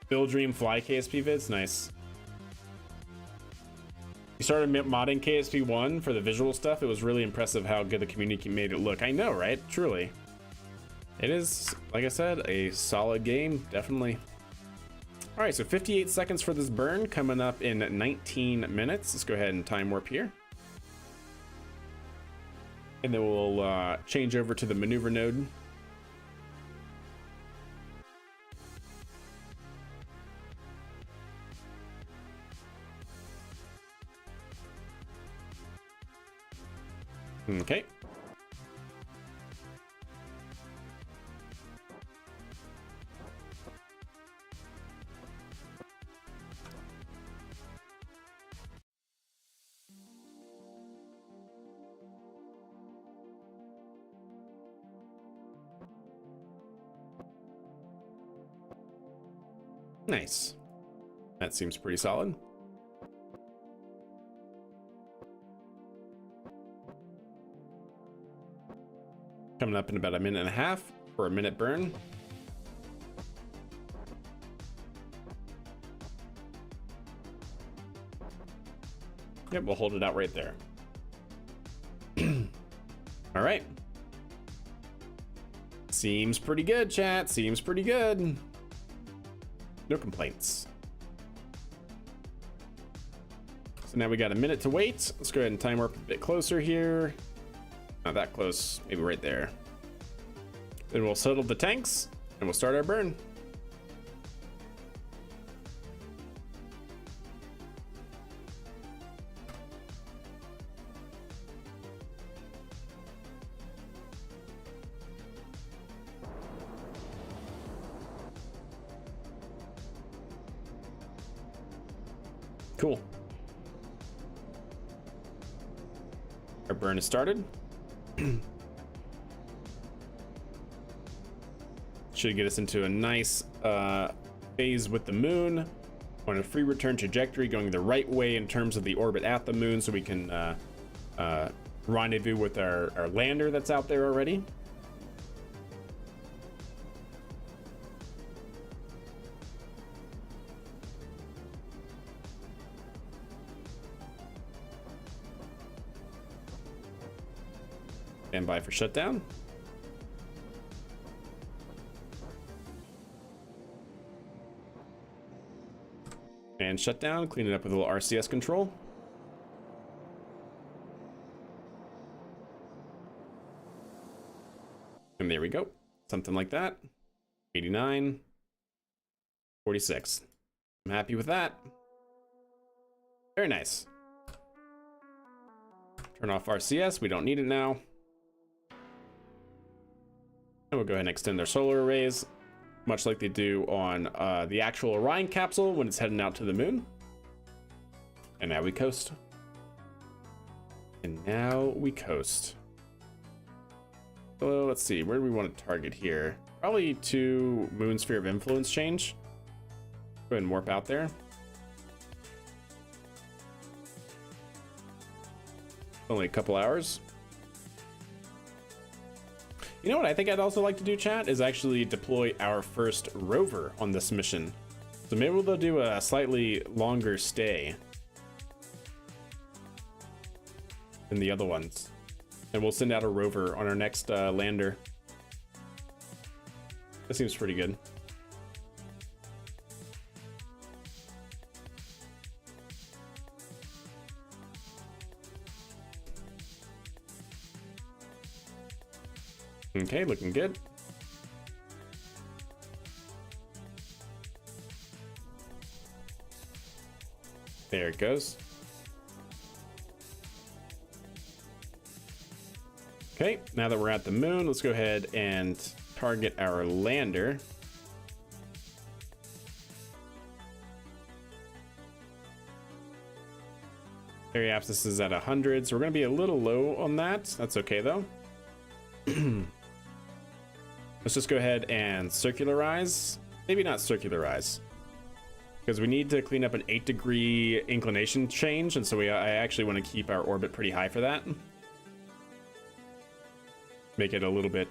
Build Dream Fly KSP vids, nice. You started modding KSP 1 for the visual stuff. It was really impressive how good the community made it look. I know, right? Truly. It is, like I said, a solid game, definitely. All right, so 58 seconds for this burn, coming up in 19 minutes. Let's go ahead and time warp here. And then we'll change over to the maneuver node. Okay. Nice. That seems pretty solid. Coming up in about a minute and a half for a minute burn. Yep, we'll hold it out right there. All right. Seems pretty good, chat. Seems pretty good. No complaints. So now we got a minute to wait. Let's go ahead and time warp a bit closer here. Not that close, maybe right there. Then we'll settle the tanks and we'll start our burn. Cool. Our burn is started. Should get us into a nice phase with the moon on a free return trajectory, going the right way in terms of the orbit at the moon, so we can rendezvous with our lander that's out there already. Stand by for shutdown. And shutdown, clean it up with a little RCS control. And there we go. Something like that. 89. 46. I'm happy with that. Very nice. Turn off RCS. We don't need it now. And we'll go ahead and extend our solar arrays, much like they do on the actual Orion capsule when it's heading out to the moon. And now we coast. And now we coast. So let's see, where do we want to target here? Probably to Moon Sphere of Influence change. Go ahead and warp out there. Only a couple hours. You know what I think I'd also like to do, chat, is actually deploy our first rover on this mission. So maybe we'll do a slightly longer stay than the other ones. And we'll send out a rover on our next lander. That seems pretty good. Okay, looking good. There it goes. Okay, now that we're at the moon, let's go ahead and target our lander. Area abscess is at 100, so we're going to be a little low on that. That's okay, though. Let's just go ahead and circularize. Maybe not circularize, because we need to clean up an 8-degree inclination change, and so I actually want to keep our orbit pretty high for that. Make it a little bit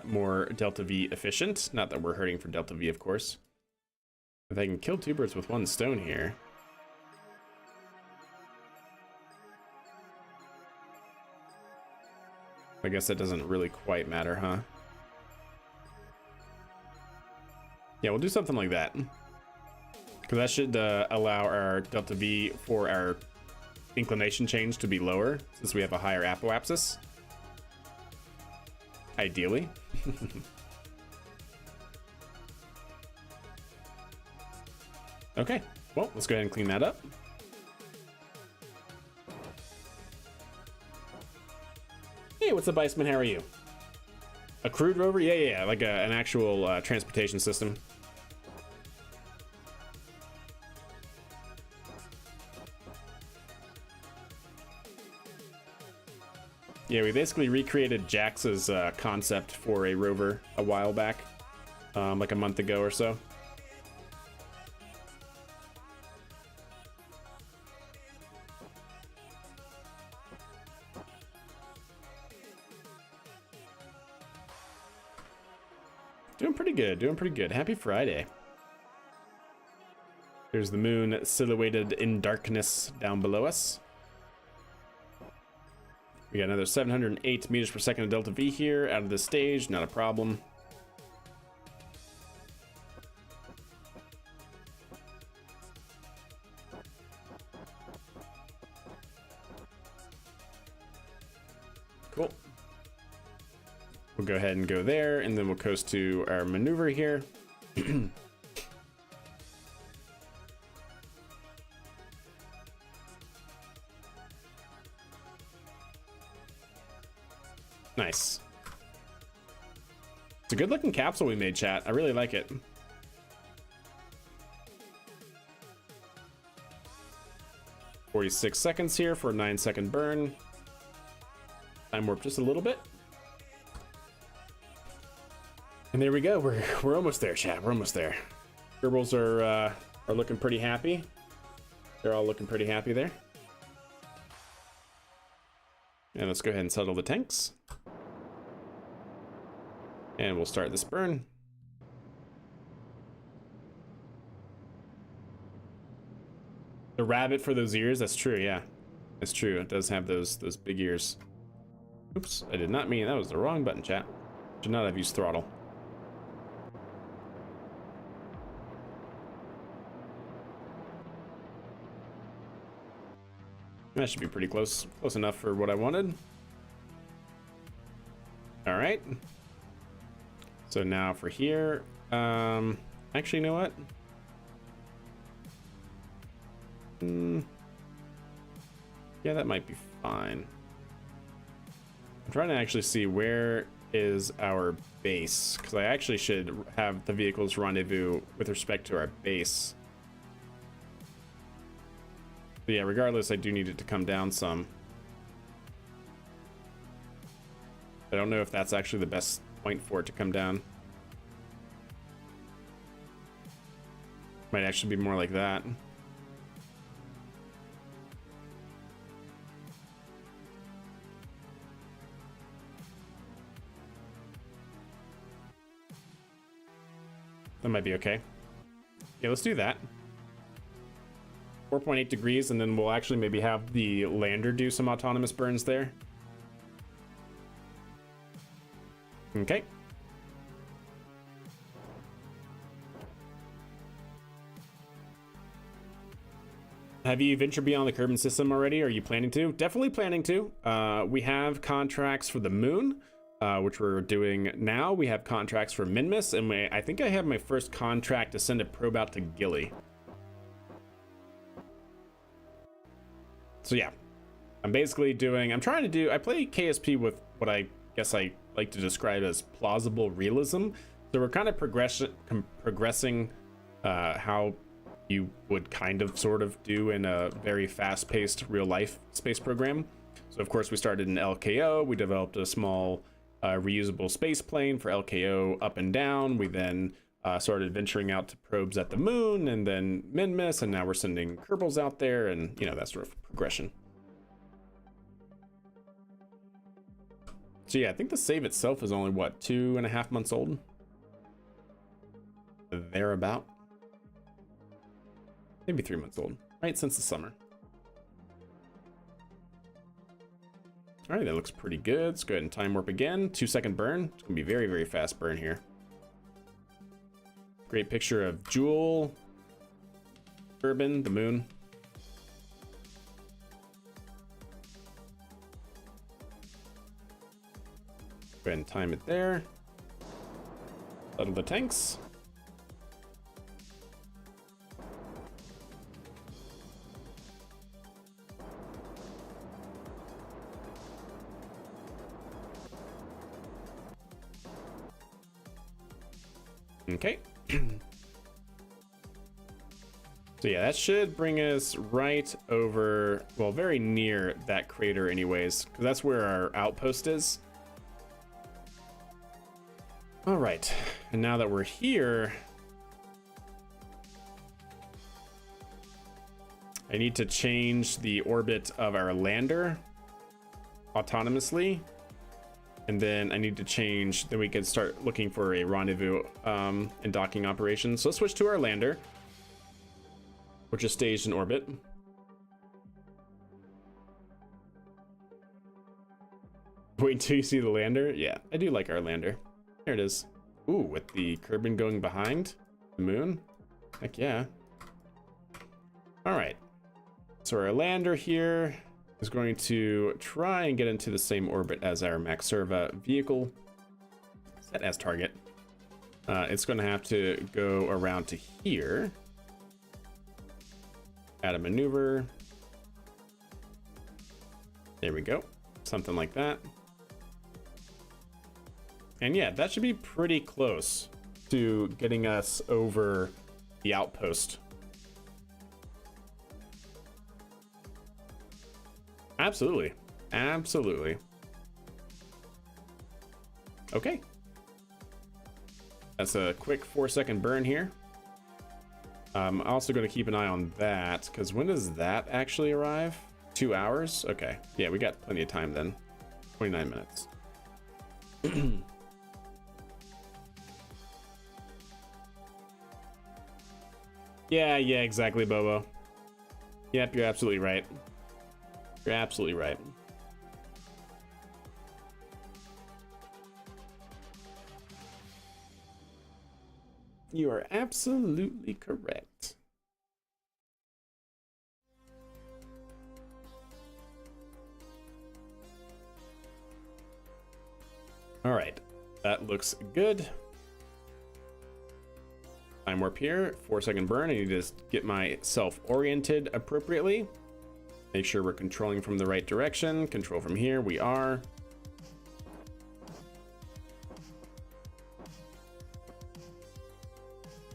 more Delta V efficient. Not that we're hurting for Delta V, of course. If I can kill 2 birds with 1 stone here. I guess that doesn't really quite matter, huh? Yeah, we'll do something like that. Because that should allow our Delta V for our inclination change to be lower, since we have a higher apoapsis. Ideally. Okay, well, let's go ahead and clean that up. Hey, what's up, Iceman? How are you? A crewed rover? Yeah, like an actual transportation system. Yeah, we basically recreated Jax's concept for a rover a while back, like a month ago or so. Doing pretty good, doing pretty good. Happy Friday. There's the moon silhouetted in darkness down below us. We got another 708 meters per second of Delta V here out of this stage, not a problem. Cool. We'll go ahead ahead and go there, and then we'll coast to our maneuver here. Nice. It's a good looking capsule we made, chat. I really like it. $46 here for a 9-second burn. Time warp just a little bit. And there we go. We're almost there, chat. We're almost there. Gerbils are looking pretty happy. They're all looking pretty happy there. And let's go ahead and settle the tanks. And we'll start this burn. The rabbit for those ears, that's true, yeah. That's true, it does have those big ears. Oops, I did not mean, that was the wrong button, chat. Should not have used throttle. That should be pretty close enough for what I wanted. All right. So now for here, actually, you know what? Yeah, that might be fine. I'm trying to actually see where is our base, because I actually should have the vehicles rendezvous with respect to our base. But yeah, regardless, I do need it to come down some. I don't know if that's actually the best point for it to come down. Might actually be more like that. That might be okay. Yeah, let's do that. 4.8 degrees, and then we'll actually maybe have the lander do some autonomous burns there. Okay. Have you ventured beyond the Kerbin system already? Are you planning to? Definitely planning to. We have contracts for the moon, which we're doing now. We have contracts for Minmus, and I think I have my first contract to send a probe out to Gilly. So yeah, I'm basically doing, I play KSP with what I guess I like to describe as plausible realism. So we're kind of progressing how you would kind of sort of do in a very fast-paced real-life space program. So of course we started in LKO, we developed a small reusable space plane for LKO up and down. We then started venturing out to probes at the moon, and then Minmus, and now we're sending Kerbals out there, and you know, that sort of progression. So yeah, I think the save itself is only what, 2.5 months old? Thereabout. Maybe 3 months old, right? Since the summer. All right, that looks pretty good. Let's go ahead and time warp again. 2-second burn. It's gonna be very, very fast burn here. Great picture of Jewel, Kerbin, the moon. Go ahead and time it there. Settle the tanks. Okay. So yeah, that should bring us right over, well, very near that crater anyways, because that's where our outpost is. All right, and now that we're here, I need to change the orbit of our lander autonomously. And then I need to change, then we can start looking for a rendezvous and docking operations. So let's switch to our lander, which is staged in orbit. Wait until you see the lander. Yeah, I do like our lander. There it is. Ooh, with the Kerbin going behind the moon. Heck yeah. All right. So our lander here is going to try and get into the same orbit as our Maxerva vehicle. set as target. It's going to have to go around to here. Add a maneuver. There we go. Something like that. And yeah, that should be pretty close to getting us over the outpost. Absolutely. Absolutely. Okay. That's a quick 4-second burn here. I'm also going to keep an eye on that, because when does that actually arrive? 2 hours? Okay. Yeah, we got plenty of time then. 29 minutes. Yeah, exactly, Bobo. Yep, you're absolutely right. You're absolutely right. You are absolutely correct. All right, that looks good. Time warp here, 4-second burn. I need to just get myself oriented appropriately. Make sure we're controlling from the right direction. Control from here, we are.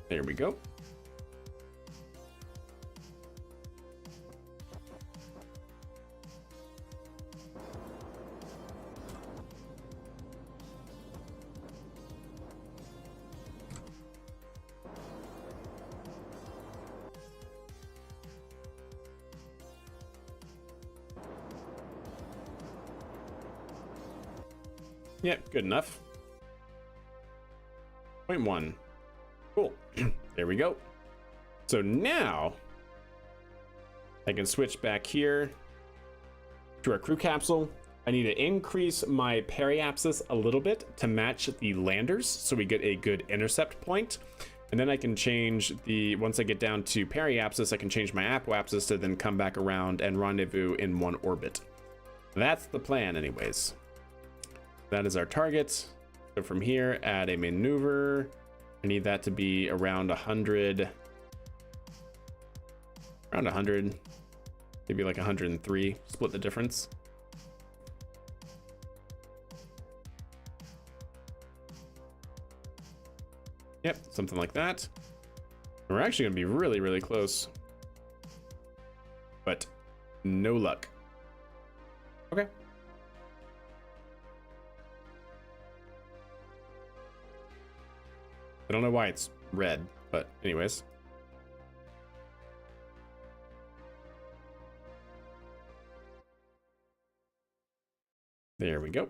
There we go. Yep, good enough. 0.1. Cool. There we go. So now I can switch back here to our crew capsule. I need to increase my periapsis a little bit to match the landers so we get a good intercept point. And then I can change once I get down to periapsis, I can change my apoapsis to then come back around and rendezvous in one orbit. That's the plan anyways. That is our target. So from here, add a maneuver. I need that to be around 100. Around 100. Maybe like 103. Split the difference. Yep, something like that. We're actually going to be really, really close. But no luck. Okay. I don't know why it's red, but anyways. There we go.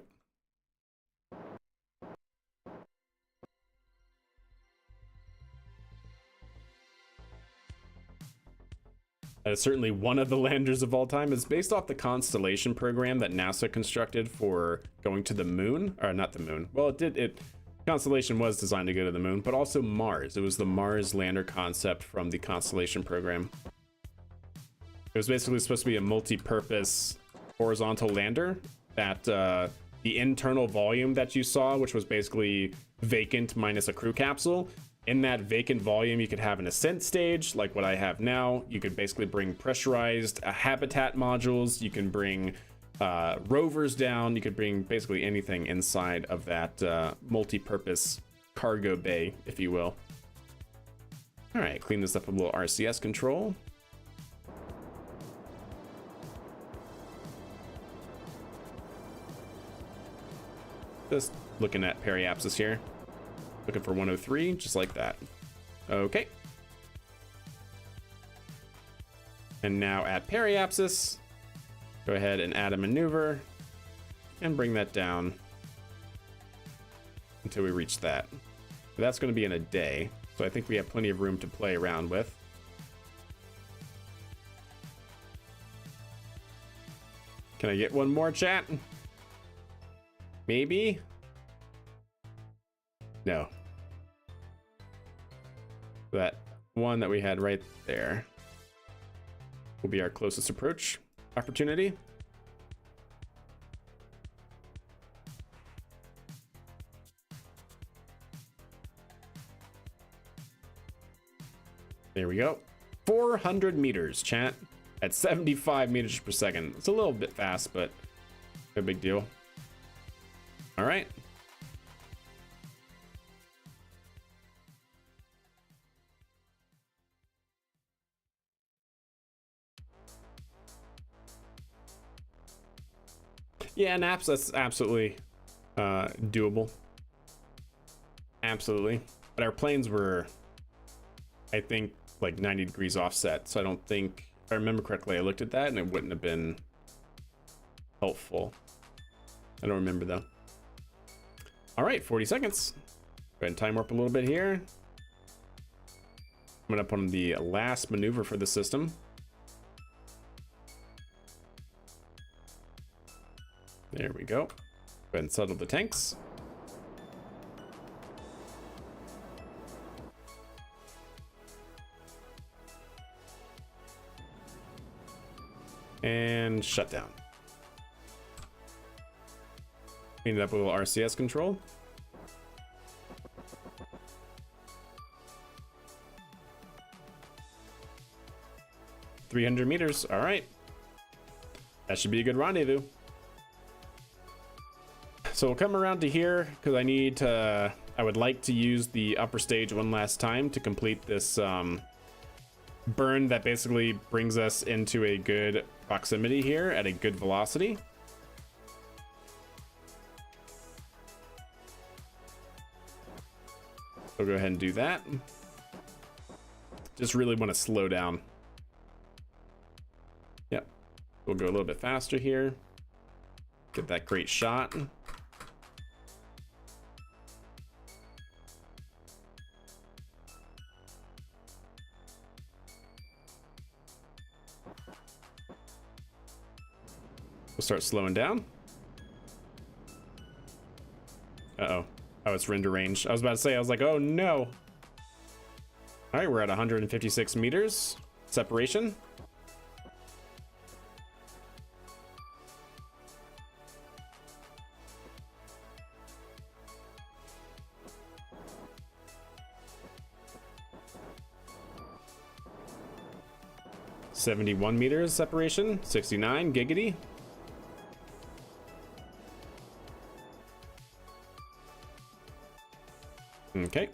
That is certainly one of the landers of all time. It's based off the Constellation program that NASA constructed for going to the moon, or not the moon. Well, Constellation was designed to go to the moon, but also Mars. It was the Mars lander concept from the Constellation program. It was basically supposed to be a multi-purpose horizontal lander that the internal volume that you saw, which was basically vacant minus a crew capsule, in that vacant volume, you could have an ascent stage like what I have now. You could basically bring pressurized habitat modules. You can bring rovers down. You could bring basically anything inside of that multi-purpose cargo bay, if you will. All right, clean this up a little RCS control. Just looking at periapsis here. Looking for 103, just like that. Okay. And now at periapsis, go ahead and add a maneuver and bring that down until we reach that. But that's going to be in a day, so I think we have plenty of room to play around with. Can I get one more, chat? Maybe? No. That one that we had right there will be our closest approach opportunity. There we go. 400 meters, chat, at 75 meters per second. It's a little bit fast, but no big deal. All right. Yeah, naps, that's absolutely doable. Absolutely. But our planes were, I think, like 90 degrees offset. So I don't think, if I remember correctly, I looked at that and it wouldn't have been helpful. I don't remember though. All right, 40 seconds. Go ahead and time warp a little bit here. Coming up on the last maneuver for the system. There we go. Go ahead and settle the tanks. And shut down. Clean it up with a little RCS control. $300 meters. All right. That should be a good rendezvous. So we'll come around to here because I would like to use the upper stage one last time to complete this burn that basically brings us into a good proximity here at a good velocity. So go ahead and do that. Just really want to slow down. Yep. We'll go a little bit faster here. Get that great shot. We'll start slowing down. Uh-oh. Oh, it's render range. I was about to say, I was like, oh no. All right, we're at 156 meters separation. $71 meters separation, 69 giggity. Okay.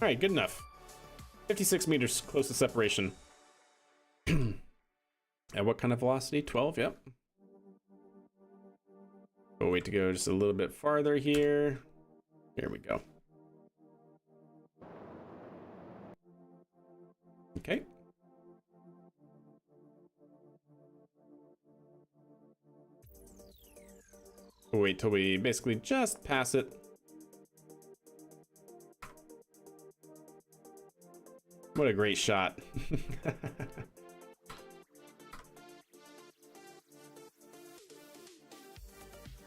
All right, good enough. 56 meters close to separation. At what kind of velocity? 12, yep. We'll wait to go just a little bit farther here. Here we go. Okay. We'll wait till we basically just pass it. What a great shot.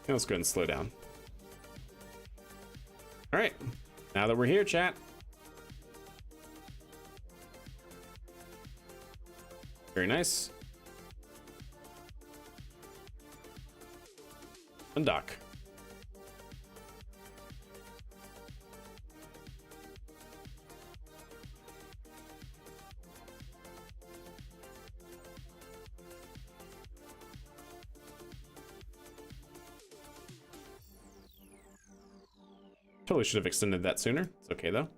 Okay, let's go ahead and slow down. All right, now that we're here, chat. Very nice. Undock. Totally should have extended that sooner. It's okay though.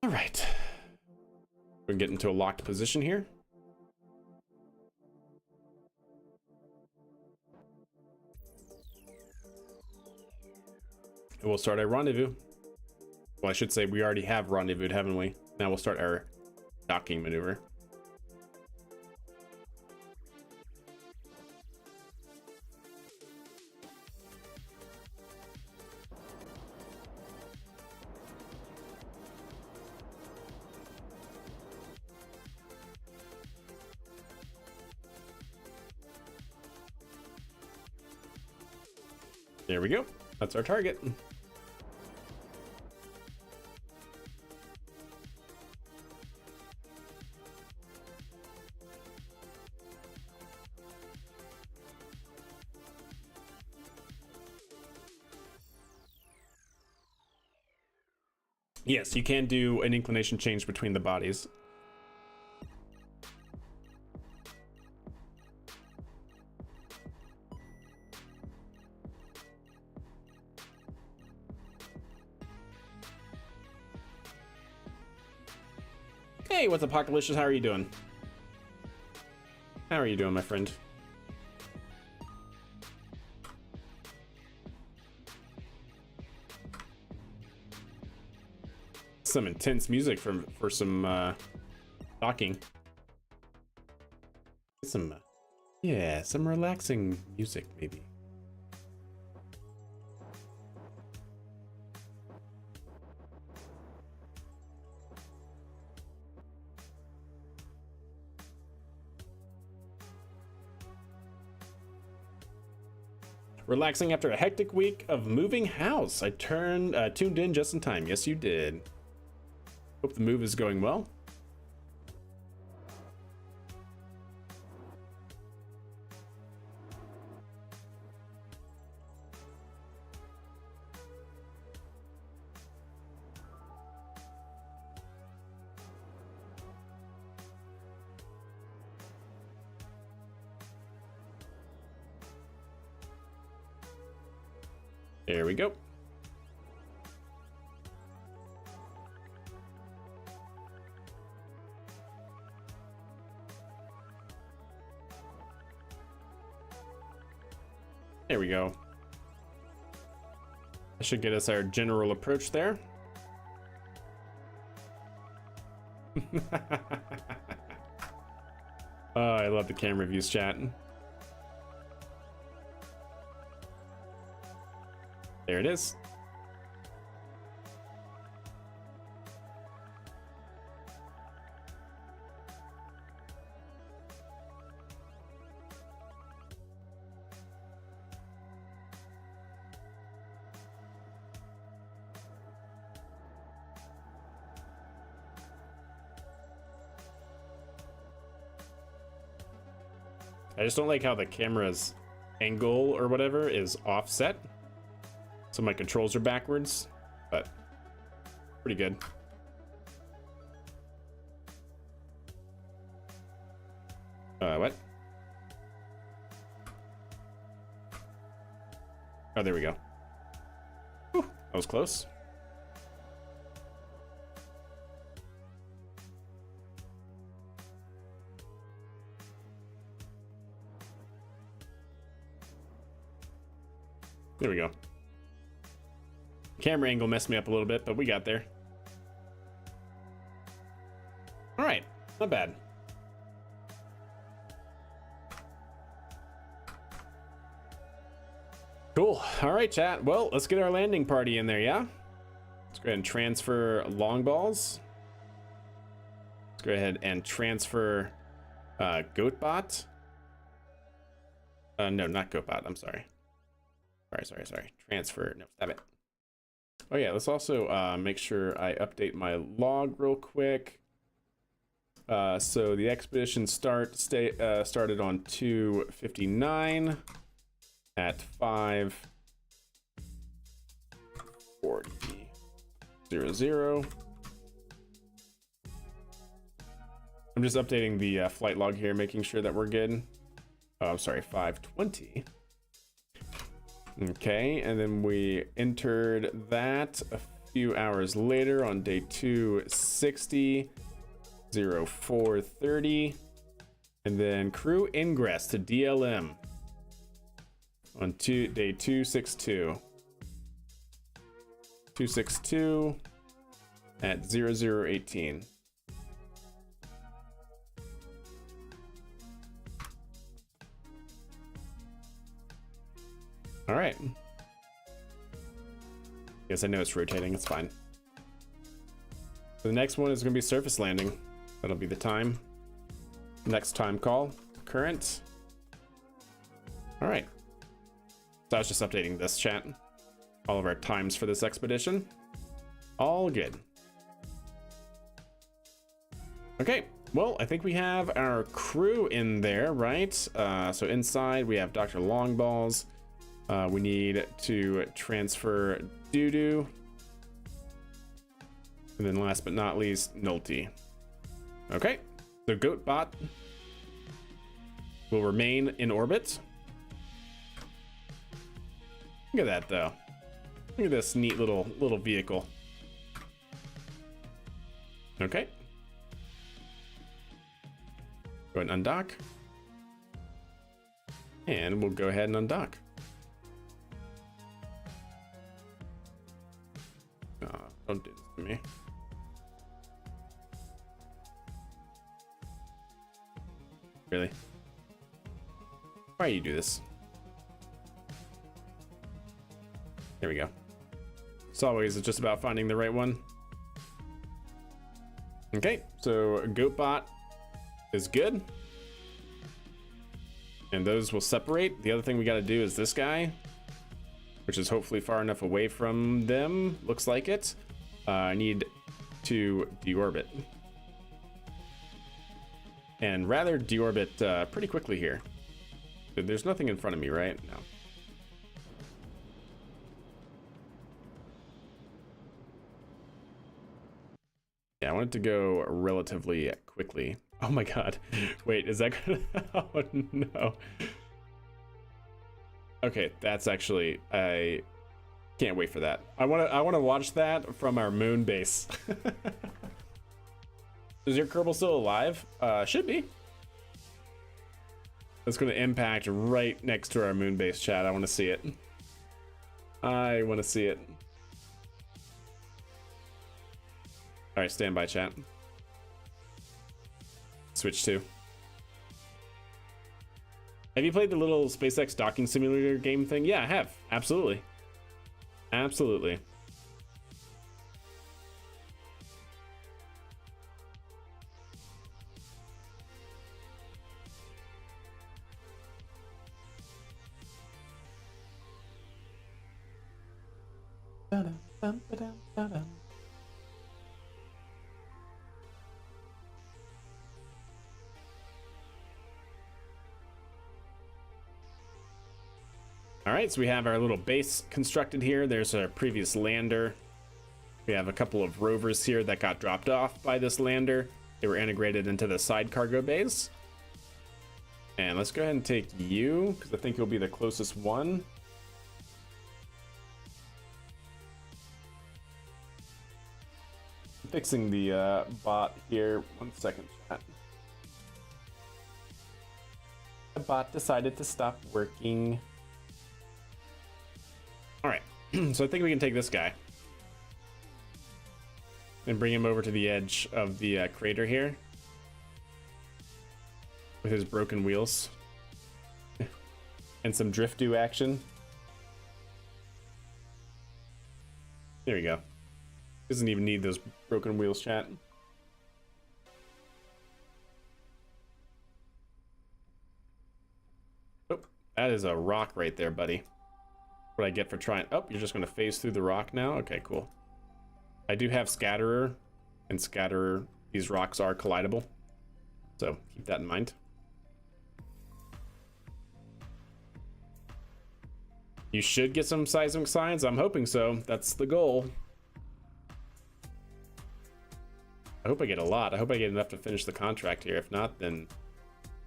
All right. We get into a locked position here. And we'll start our rendezvous. Well, I should say we already have rendezvoused, haven't we? Now we'll start our docking maneuver. There we go. That's our target. Yes, you can do an inclination change between the bodies. Hey, what's up, Apocalypse? How are you doing? How are you doing, my friend? Some intense music for some talking. Some yeah, some relaxing music maybe. Relaxing after a hectic week of moving house. I tuned in just in time. Yes, you did. Hope the move is going well. There we go. There we go. That should get us our general approach there. Oh, I love the camera views, chat. There it is. I just don't like how the camera's angle or whatever is offset. So my controls are backwards, but pretty good. What? Oh, there we go. Whew, that was close. There we go. Camera angle messed me up a little bit, but we got there. All right, not bad. Cool. All right, chat. Well, let's get our landing party in there, yeah? Let's go ahead and transfer long balls. Let's go ahead and transfer Goatbot. No, not Goatbot. I'm sorry. Sorry. Transfer. No, stop it. Oh yeah, let's also make sure I update my log real quick. So the expedition started on 2:59 at 5:40:00. I'm just updating the flight log here, making sure that we're good. Oh, I'm sorry, 5:20. Okay, and then we entered that a few hours later on day 260, 0430, and then crew ingress to DLM on day 262. 262 at 0018. All right. Yes, I know it's rotating. It's fine. So the next one is going to be surface landing. That'll be the time. Next time call. Current. All right. So I was just updating this chat. All of our times for this expedition. All good. Okay. Well, I think we have our crew in there, right? So inside we have Dr. Longballs. We need to transfer Doodoo. And then last but not least, Nulty. Okay, so Goatbot will remain in orbit. Look at that though. Look at this neat little vehicle. Okay. Go ahead and undock. And we'll go ahead and undock. Don't do this to me. Really? Why do you do this? There we go. As always, it's just about finding the right one. Okay, so Goatbot is good. And those will separate. The other thing we got to do is this guy, which is hopefully far enough away from them. Looks like it. I need to deorbit. And rather deorbit pretty quickly here. There's nothing in front of me, right? No. Yeah, I want it to go relatively quickly. Oh my god. Wait, is that gonna... Oh no. Okay, that's actually... I can't wait for that. I wanna watch that from our moon base. Is your Kerbal still alive? Should be. That's gonna impact right next to our moon base, chat. I wanna see it. I wanna see it. Alright, stand by, chat. Switch to. Have you played the little SpaceX docking simulator game thing? Yeah, I have. Absolutely. Absolutely. All right, so we have our little base constructed here. There's a previous lander. We have a couple of rovers here that got dropped off by this lander. They were integrated into the side cargo bays. And let's go ahead and take you, because I think you'll be the closest one. I'm fixing the bot here. 1 second, chat. The bot decided to stop working. All right, so I think we can take this guy and bring him over to the edge of the crater here with his broken wheels and some drift-do action. There we go. Doesn't even need those broken wheels, chat. Oh, that is a rock right there, buddy. What I get for trying... Oh, you're just going to phase through the rock now? Okay, cool. I do have Scatterer, and Scatterer, these rocks are collidable. So keep that in mind. You should get some seismic signs. I'm hoping so. That's the goal. I hope I get a lot. I hope I get enough to finish the contract here. If not, then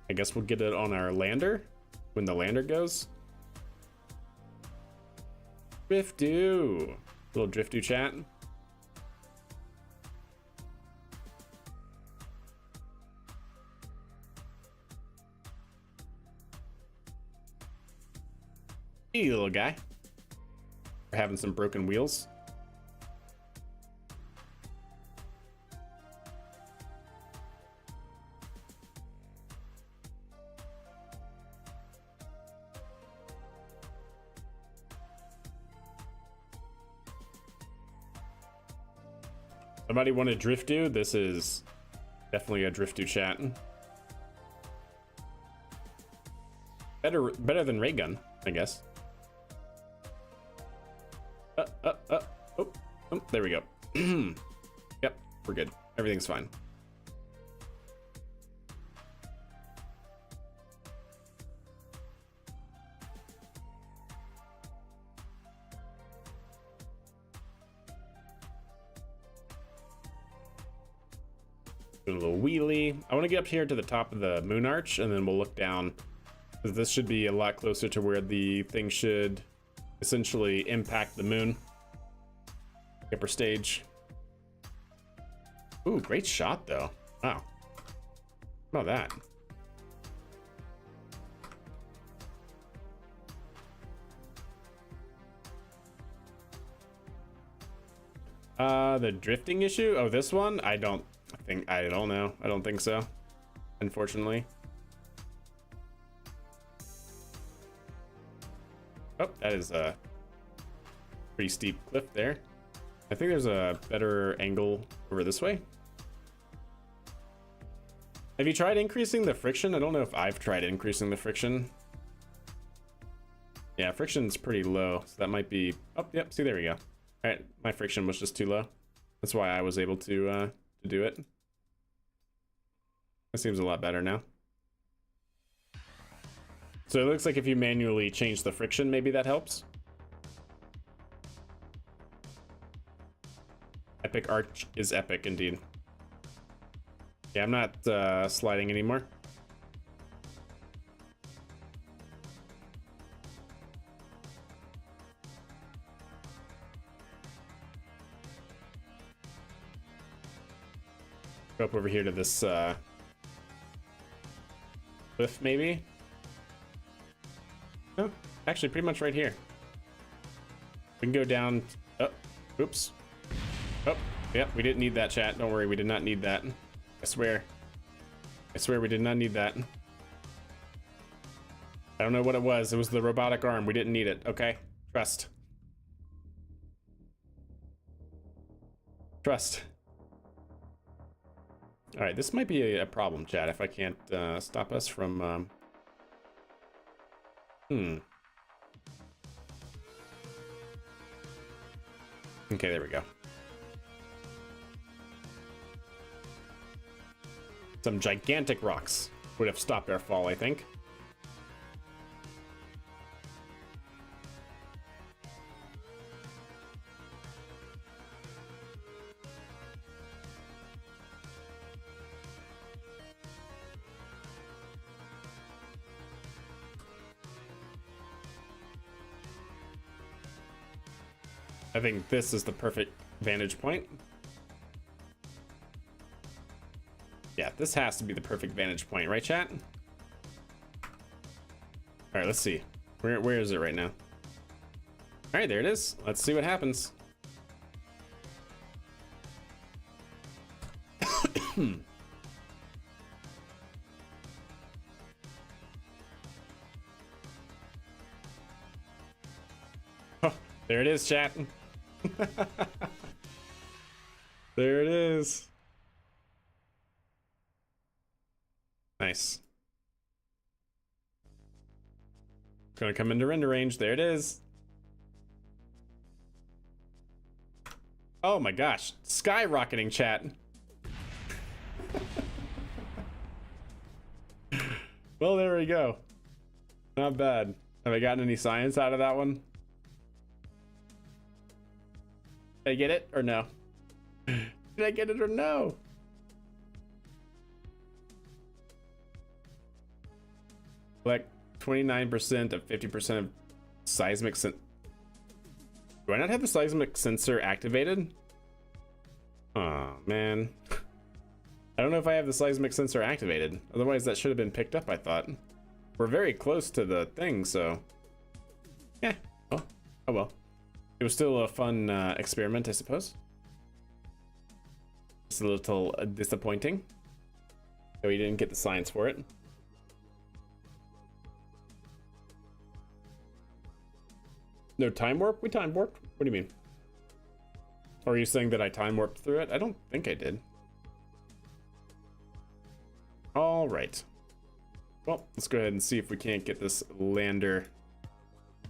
I guess we'll get it on our lander when the lander goes. Drift-do. Little drift-do chat. Hey, little guy. We're having some broken wheels. Somebody want to drift-do? This is definitely a drift-do chat. Better than ray gun, I guess. Oh, there we go. Yep, we're good. Everything's fine. Do a little wheelie. I want to get up here to the top of the moon arch, and then we'll look down. Because this should be a lot closer to where the thing should essentially impact the moon. Upper stage. Ooh, great shot though. Wow. How about that? The drifting issue? Oh, this one? I don't know. I don't think so. Unfortunately. Oh, that is a pretty steep cliff there. I think there's a better angle over this way. Have you tried increasing the friction? I don't know if I've tried increasing the friction. Yeah, friction's pretty low, so that might be... Oh, yep, see, there we go. All right, my friction was just too low. That's why I was able to do it. That seems a lot better now. So it looks like if you manually change the friction, maybe that helps. Epic arch is epic indeed. Yeah, I'm not sliding anymore. Go up over here to this cliff, maybe? No, actually pretty much right here. We can go down. Oh, oops. Oh, yep, we didn't need that, chat. Don't worry, we did not need that. I swear. I swear we did not need that. I don't know what it was. It was the robotic arm. We didn't need it. Okay, trust. Trust. All right, this might be a problem, chat, if I can't stop us from... Okay, there we go. Some gigantic rocks would have stopped our fall, I think. I think this is the perfect vantage point. Yeah, this has to be the perfect vantage point, right, chat? All right, let's see. Where is it right now? All right, there it is. Let's see what happens. Oh, there it is, chat. There it is. Nice. Gonna come into render range. There it is. Oh my gosh. Skyrocketing, chat. Well, there we go. Not bad. Have I gotten any science out of that one? Did I get it or no? Did I get it or no? Like 29% of 50% of seismic Do I not have the seismic sensor activated? Oh man. I don't know if I have the seismic sensor activated. Otherwise that should have been picked up, I thought. We're very close to the thing, so... Yeah, well, oh well. It was still a fun experiment, I suppose. Just a little disappointing. So we didn't get the science for it. No time warp? We time warped? What do you mean? Or are you saying that I time warped through it? I don't think I did. All right. Well, let's go ahead and see if we can't get this lander.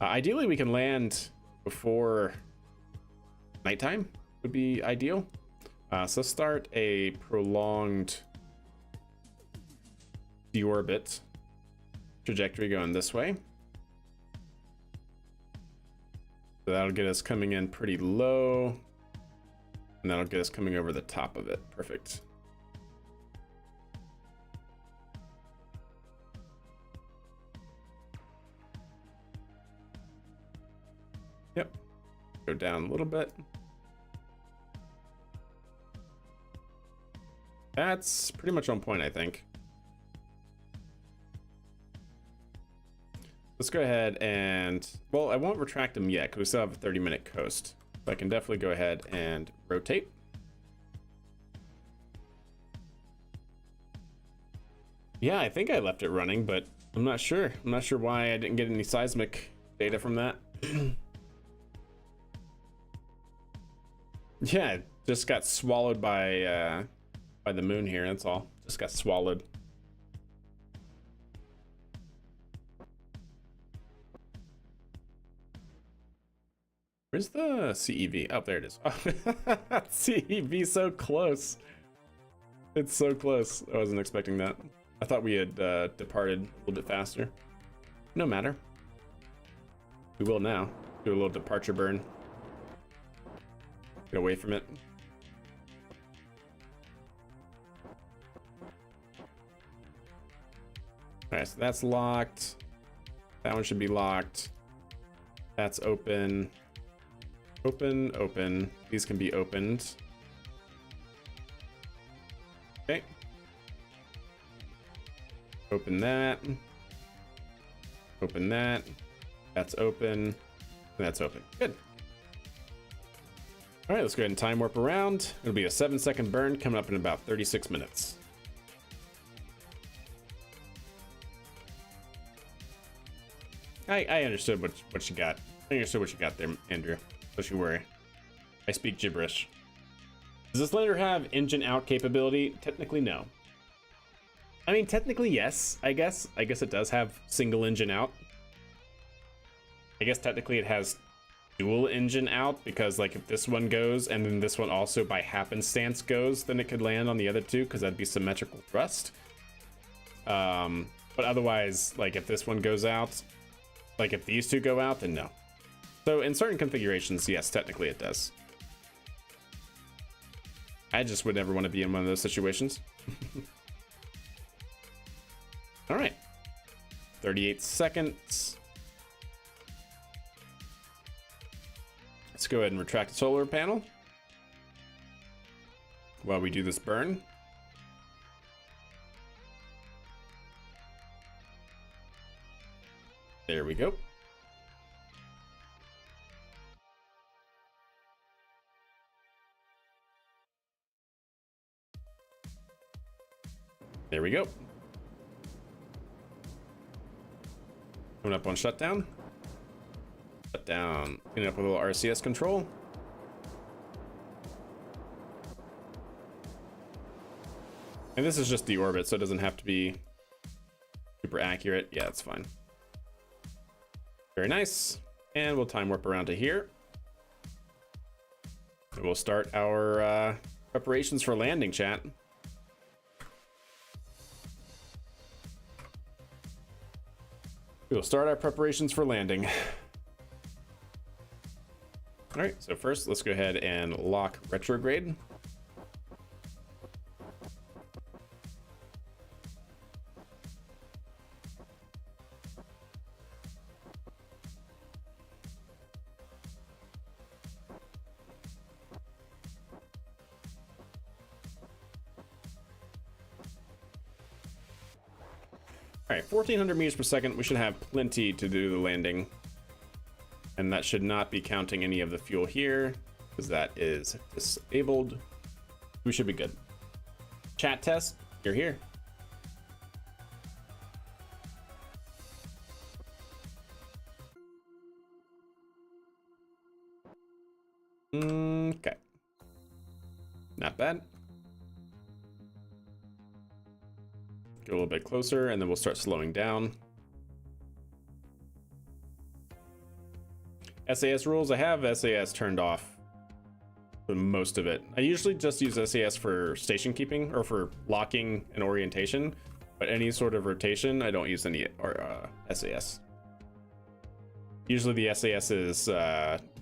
Ideally, we can land before nighttime would be ideal. So start a prolonged deorbit trajectory going this way. So that'll get us coming in pretty low. And that'll get us coming over the top of it. Perfect. Go down a little bit. That's pretty much on point, I think. Let's go ahead and, well, I won't retract them yet because we still have a 30-minute coast. So I can definitely go ahead and rotate. Yeah, I think I left it running, but I'm not sure. I'm not sure why I didn't get any seismic data from that. Yeah, it just got swallowed by the moon here, that's all. Just got swallowed. Where's the CEV? Oh, there it is. Oh, CEV so close. It's so close. I wasn't expecting that. I thought we had departed a little bit faster. No matter. We will now. Do a little departure burn. Get away from it. Alright, so that's locked. That one should be locked. That's open. Open, open. These can be opened. Okay. Open that. Open that. That's open. And that's open. Good. All right, let's go ahead and time warp around. It'll be a 7-second burn coming up in about 36 minutes. I understood what you got. I understood what you got there, Andrew. Don't you worry. I speak gibberish. Does this lander have engine out capability? Technically, no. I mean, technically, yes, I guess. I guess it does have single engine out. I guess technically it has dual engine out because, like, if this one goes and then this one also by happenstance goes, then it could land on the other two because that'd be symmetrical thrust. But otherwise, like, if this one goes out, like if these two go out, then no. So in certain configurations, yes, technically it does. I just would never want to be in one of those situations. All right, 38 seconds. Let's go ahead and retract the solar panel while we do this burn. There we go. There we go. Coming up on shutdown. Shutdown. Clean up with a little RCS control. And this is just the orbit, so it doesn't have to be super accurate. Yeah, it's fine. Very nice. And we'll time warp around to here. And we'll start our preparations for landing, chat. We'll start our preparations for landing. All right, so first let's go ahead and lock retrograde. All right, 1400 meters per second. We should have plenty to do the landing. And that should not be counting any of the fuel here, because that is disabled. We should be good. Chat test, you're here. Okay. Not bad. Get a little bit closer, and then we'll start slowing down. SAS rules, I have SAS turned off for most of it. I usually just use SAS for station keeping or for locking and orientation, but any sort of rotation, I don't use any SAS. Usually the SAS is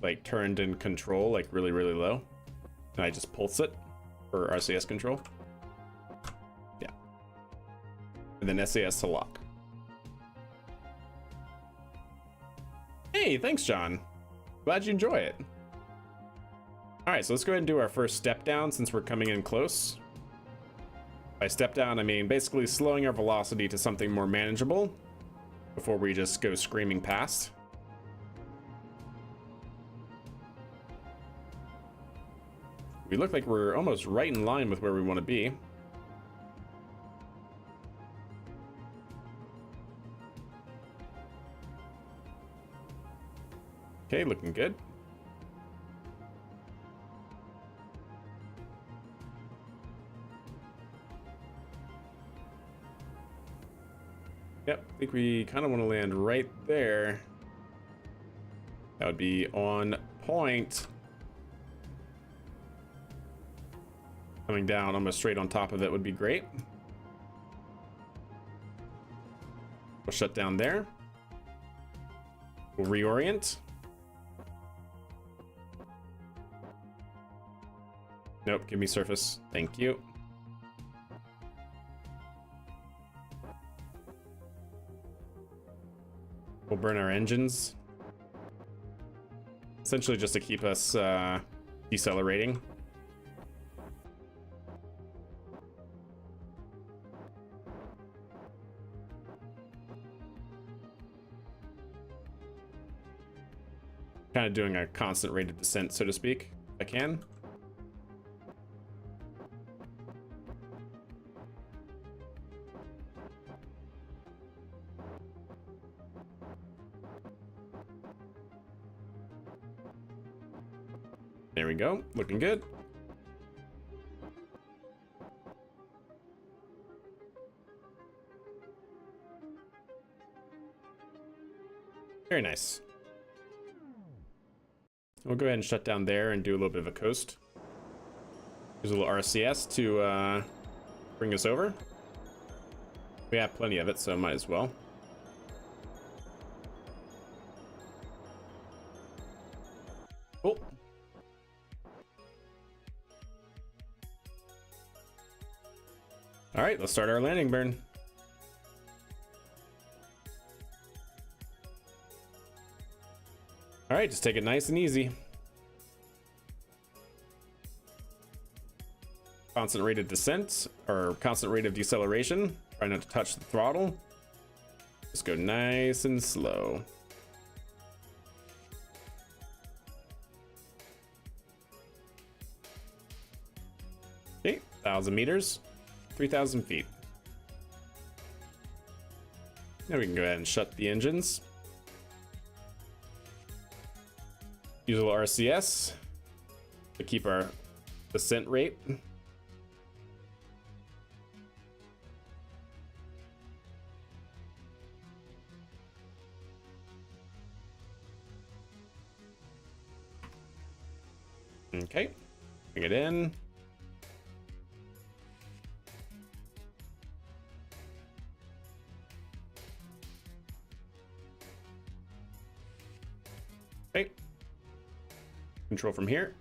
like turned in control, like really, really low. And I just pulse it for RCS control. Yeah. And then SAS to lock. Hey, thanks, John. Glad you enjoy it. All right, so let's go ahead and do our first step down since we're coming in close. By step down, I mean basically slowing our velocity to something more manageable before we just go screaming past. We look like we're almost right in line with where we want to be. Okay, looking good. Yep, I think we kind of want to land right there. That would be on point. Coming down almost straight on top of it would be great. We'll shut down there. We'll reorient. Nope, give me surface. Thank you. We'll burn our engines. Essentially just to keep us decelerating. Kind of doing a constant rate of descent, so to speak, if I can. There we go, looking good. Very nice. We'll go ahead and shut down there and do a little bit of a coast. Use a little RCS to bring us over. We have plenty of it, so might as well. Cool. All right, let's start our landing burn. All right, just take it nice and easy. Constant rate of descent, or constant rate of deceleration. Try not to touch the throttle. Just go nice and slow. Okay, 1,000 meters, 3,000 feet. Now we can go ahead and shut the engines. Use a little RCS to keep our descent rate. Okay, bring it in. Okay. Control from here.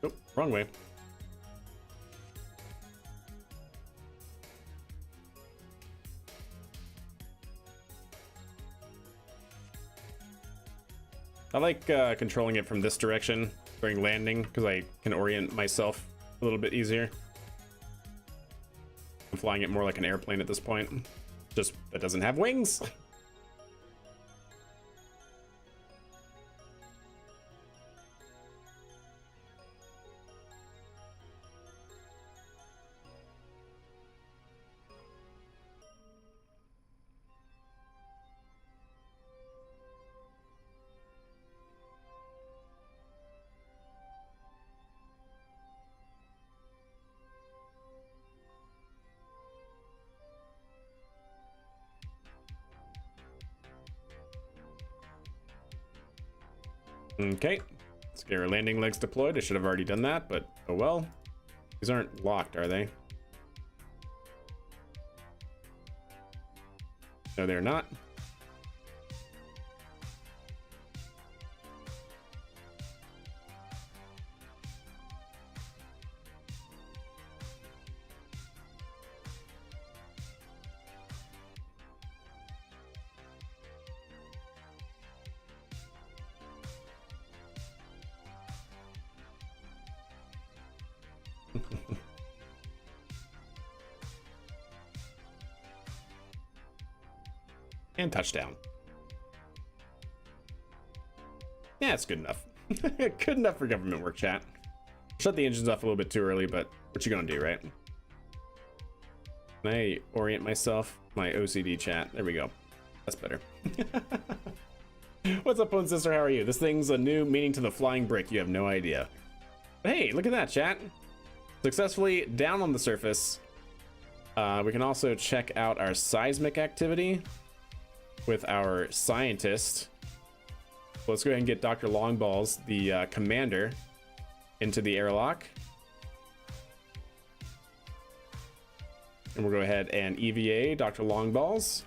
Oh, wrong way. I like controlling it from this direction during landing because I can orient myself a little bit easier. I'm flying it more like an airplane at this point, just that doesn't have wings. Okay, let's get our landing legs deployed. I should have already done that, but oh well. These aren't locked, are they? No, they're not. And touchdown. Yeah, it's good enough. Good enough for government work, chat. Shut the engines off a little bit too early, but what you gonna do, right? Can I orient myself? My OCD chat. There we go. That's better. What's up, Pwn Sister? How are you? This thing's a new meaning to the flying brick. You have no idea. But hey, look at that, chat. Successfully down on the surface. We can also check out our seismic activity with our scientist. Let's go ahead and get Dr. Longballs, the commander, into the airlock. And we'll go ahead and EVA Dr. Longballs.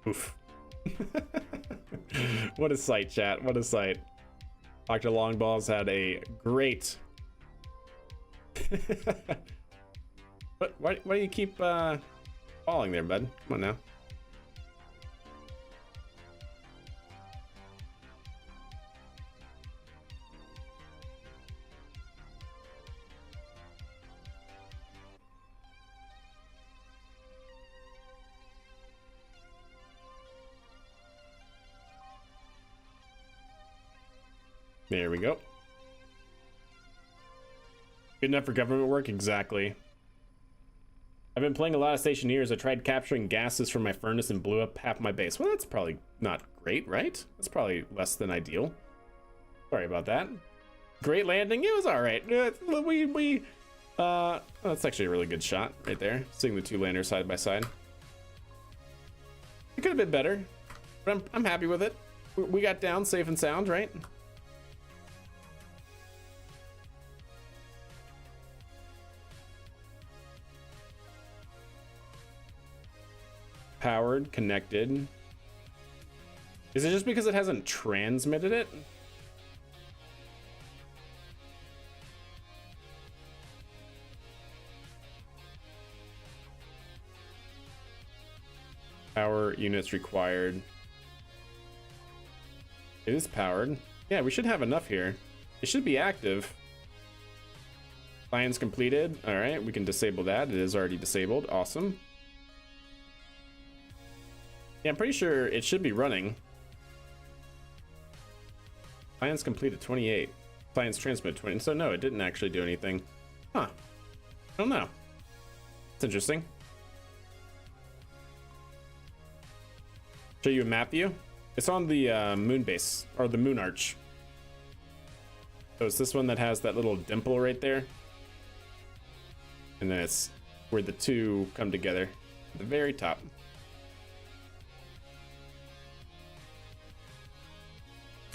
Oof. What a sight, chat. What a sight. Dr. Longballs had a great... Why do you keep falling there, bud? Come on now. There we go. Good enough for government work? Exactly. I've been playing a lot of Stationeers. I tried capturing gases from my furnace and blew up half my base. Well, that's probably not great, right? That's probably less than ideal. Sorry about that. Great landing. It was all right. Oh, that's actually a really good shot right there. Seeing the two landers side by side. It could have been better, but I'm happy with it. We got down safe and sound, right? Powered, connected. Is it just because it hasn't transmitted it? Power units required. It is powered. Yeah, we should have enough here. It should be active. Plans completed. All right, we can disable that. It is already disabled. Awesome. Yeah, I'm pretty sure it should be running. Plans completed 28. Plans transmit 20. So no, it didn't actually do anything. Huh. I don't know. It's interesting. Show you a map view. It's on the moon base, or the moon arch. So it's this one that has that little dimple right there. And then it's where the two come together at the very top.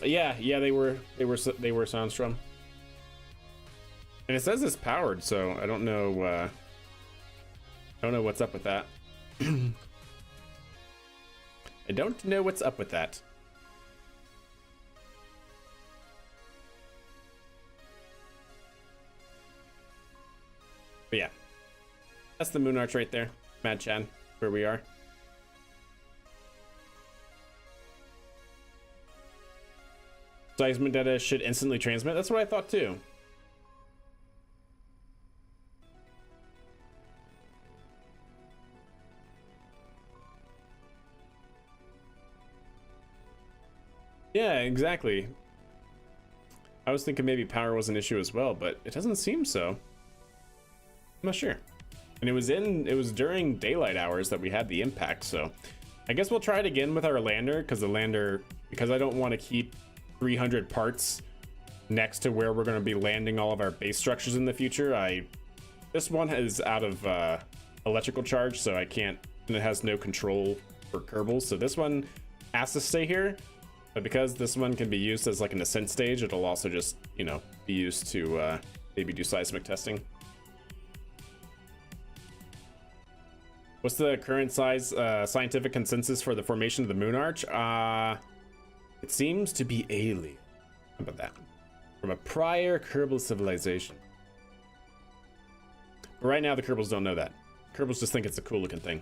Yeah, they were Soundstrom. And it says it's powered, so I don't know what's up with that. I don't know what's up with that. But yeah. That's the moon arch right there. Mad Chad, where we are. Seismic data should instantly transmit. That's what I thought too. Yeah, exactly. I was thinking maybe power was an issue as well, but it doesn't seem so. I'm not sure. And it was during daylight hours that we had the impact, so I guess we'll try it again with our lander, because I don't want to keep 300 parts next to where we're going to be landing all of our base structures in the future. This one is out of electrical charge, so I can't, and it has no control for Kerbals, so this one has to stay here. But because this one can be used as like an ascent stage, it'll also just, you know, be used to maybe do seismic testing. What's the current size scientific consensus for the formation of the moon arch? It seems to be alien. How about that? from a prior Kerbal civilization. But right now, the Kerbals don't know that. Kerbals just think it's a cool looking thing.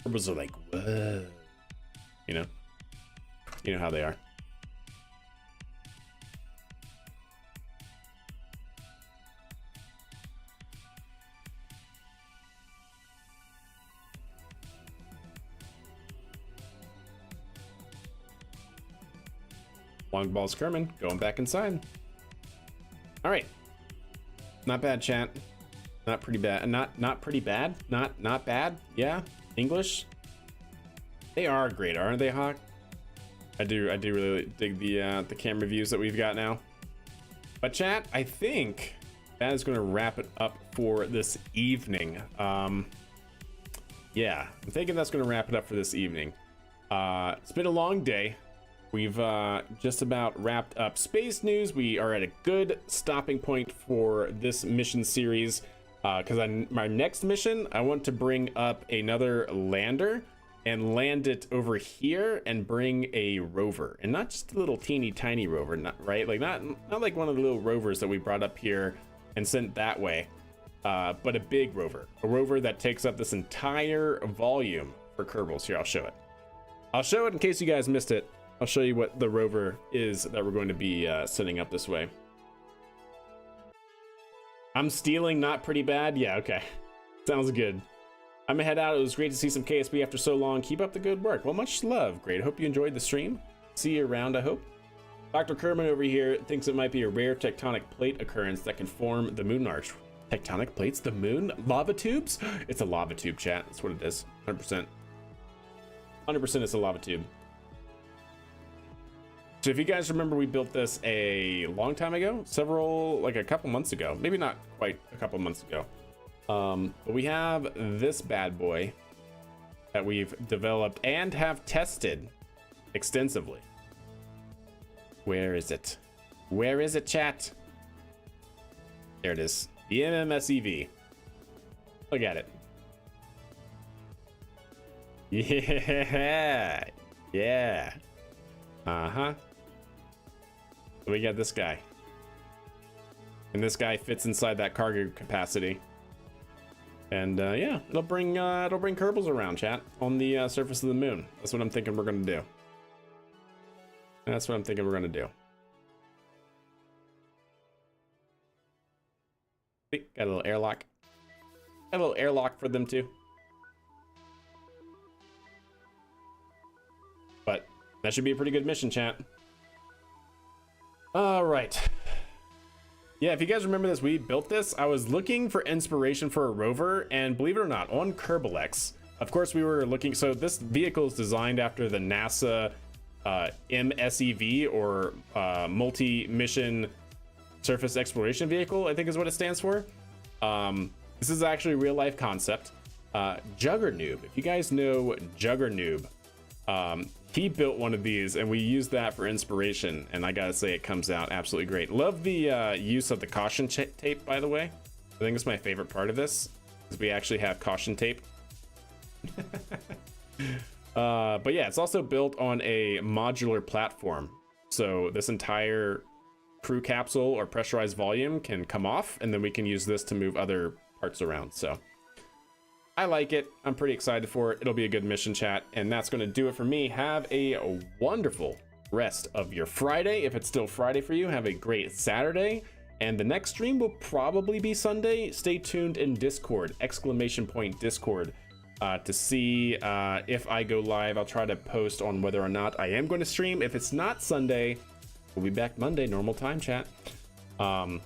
Kerbals are like, whoa. You know? You know how they are. Long balls Kerman going back inside. All right. Not bad, chat. Not pretty bad. Not pretty bad. Not bad. Yeah. English. They are great, aren't they, Hawk? I do really dig the camera views that we've got now. But chat, I think that is going to wrap it up for this evening. Yeah, I'm thinking that's going to wrap it up for this evening. It's been a long day. We've just about wrapped up space news. We are at a good stopping point for this mission series. Because on my next mission, I want to bring up another lander and land it over here and bring a rover, and not just a little teeny tiny rover, not right, like not like one of the little rovers that we brought up here and sent that way, but a big rover, a rover that takes up this entire volume for Kerbals. Here, I'll show it in case you guys missed it. I'll show you what the rover is that we're going to be setting up this way. I'm stealing, not pretty bad. Yeah, okay. Sounds good. I'm gonna head out. It was great to see some KSP after so long. Keep up the good work. Well, much love. Great. I hope you enjoyed the stream. See you around, I hope. Dr. Kerman over here thinks it might be a rare tectonic plate occurrence that can form the Munar. Tectonic plates? The moon? Lava tubes? It's a lava tube, chat. That's what it is. 100%. 100% it's a lava tube. So if you guys remember, we built this a long time ago, like a couple months ago, maybe not quite a couple months ago. But we have this bad boy that we've developed and have tested extensively. Where is it? Where is it, chat? There it is. The MMSEV. Look at it. Yeah. Yeah. Uh-huh. So we got this guy. And this guy fits inside that cargo capacity. And yeah, it'll bring Kerbals around, chat, on the surface of the moon. That's what I'm thinking we're gonna do. That's what I'm thinking we're gonna do. Got a little airlock. Got a little airlock for them too. But that should be a pretty good mission, chat. All right. Yeah, if you guys remember this, we built this. I was looking for inspiration for a rover, and believe it or not, on Kerbalex, of course we were looking. So this vehicle is designed after the NASA MSEV, or multi-mission surface exploration vehicle, I think is what it stands for. This is actually a real life concept. Juggernoob, if you guys know Juggernoob, he built one of these and we used that for inspiration, and I gotta say it comes out absolutely great. Love the use of the caution tape, by the way. I think it's my favorite part of this, is we actually have caution tape. But yeah, it's also built on a modular platform, so this entire crew capsule or pressurized volume can come off, and then we can use this to move other parts around. So I like it. I'm pretty excited for it. It'll be a good mission, chat. And that's going to do it for me. Have a wonderful rest of your Friday. If it's still Friday for you, have a great Saturday. And the next stream will probably be Sunday. Stay tuned in Discord, !Discord, to see if I go live. I'll try to post on whether or not I am going to stream. If it's not Sunday, we'll be back Monday, normal time, chat. But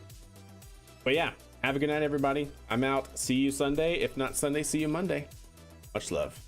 yeah. Have a good night, everybody. I'm out. See you Sunday. If not Sunday, see you Monday. Much love.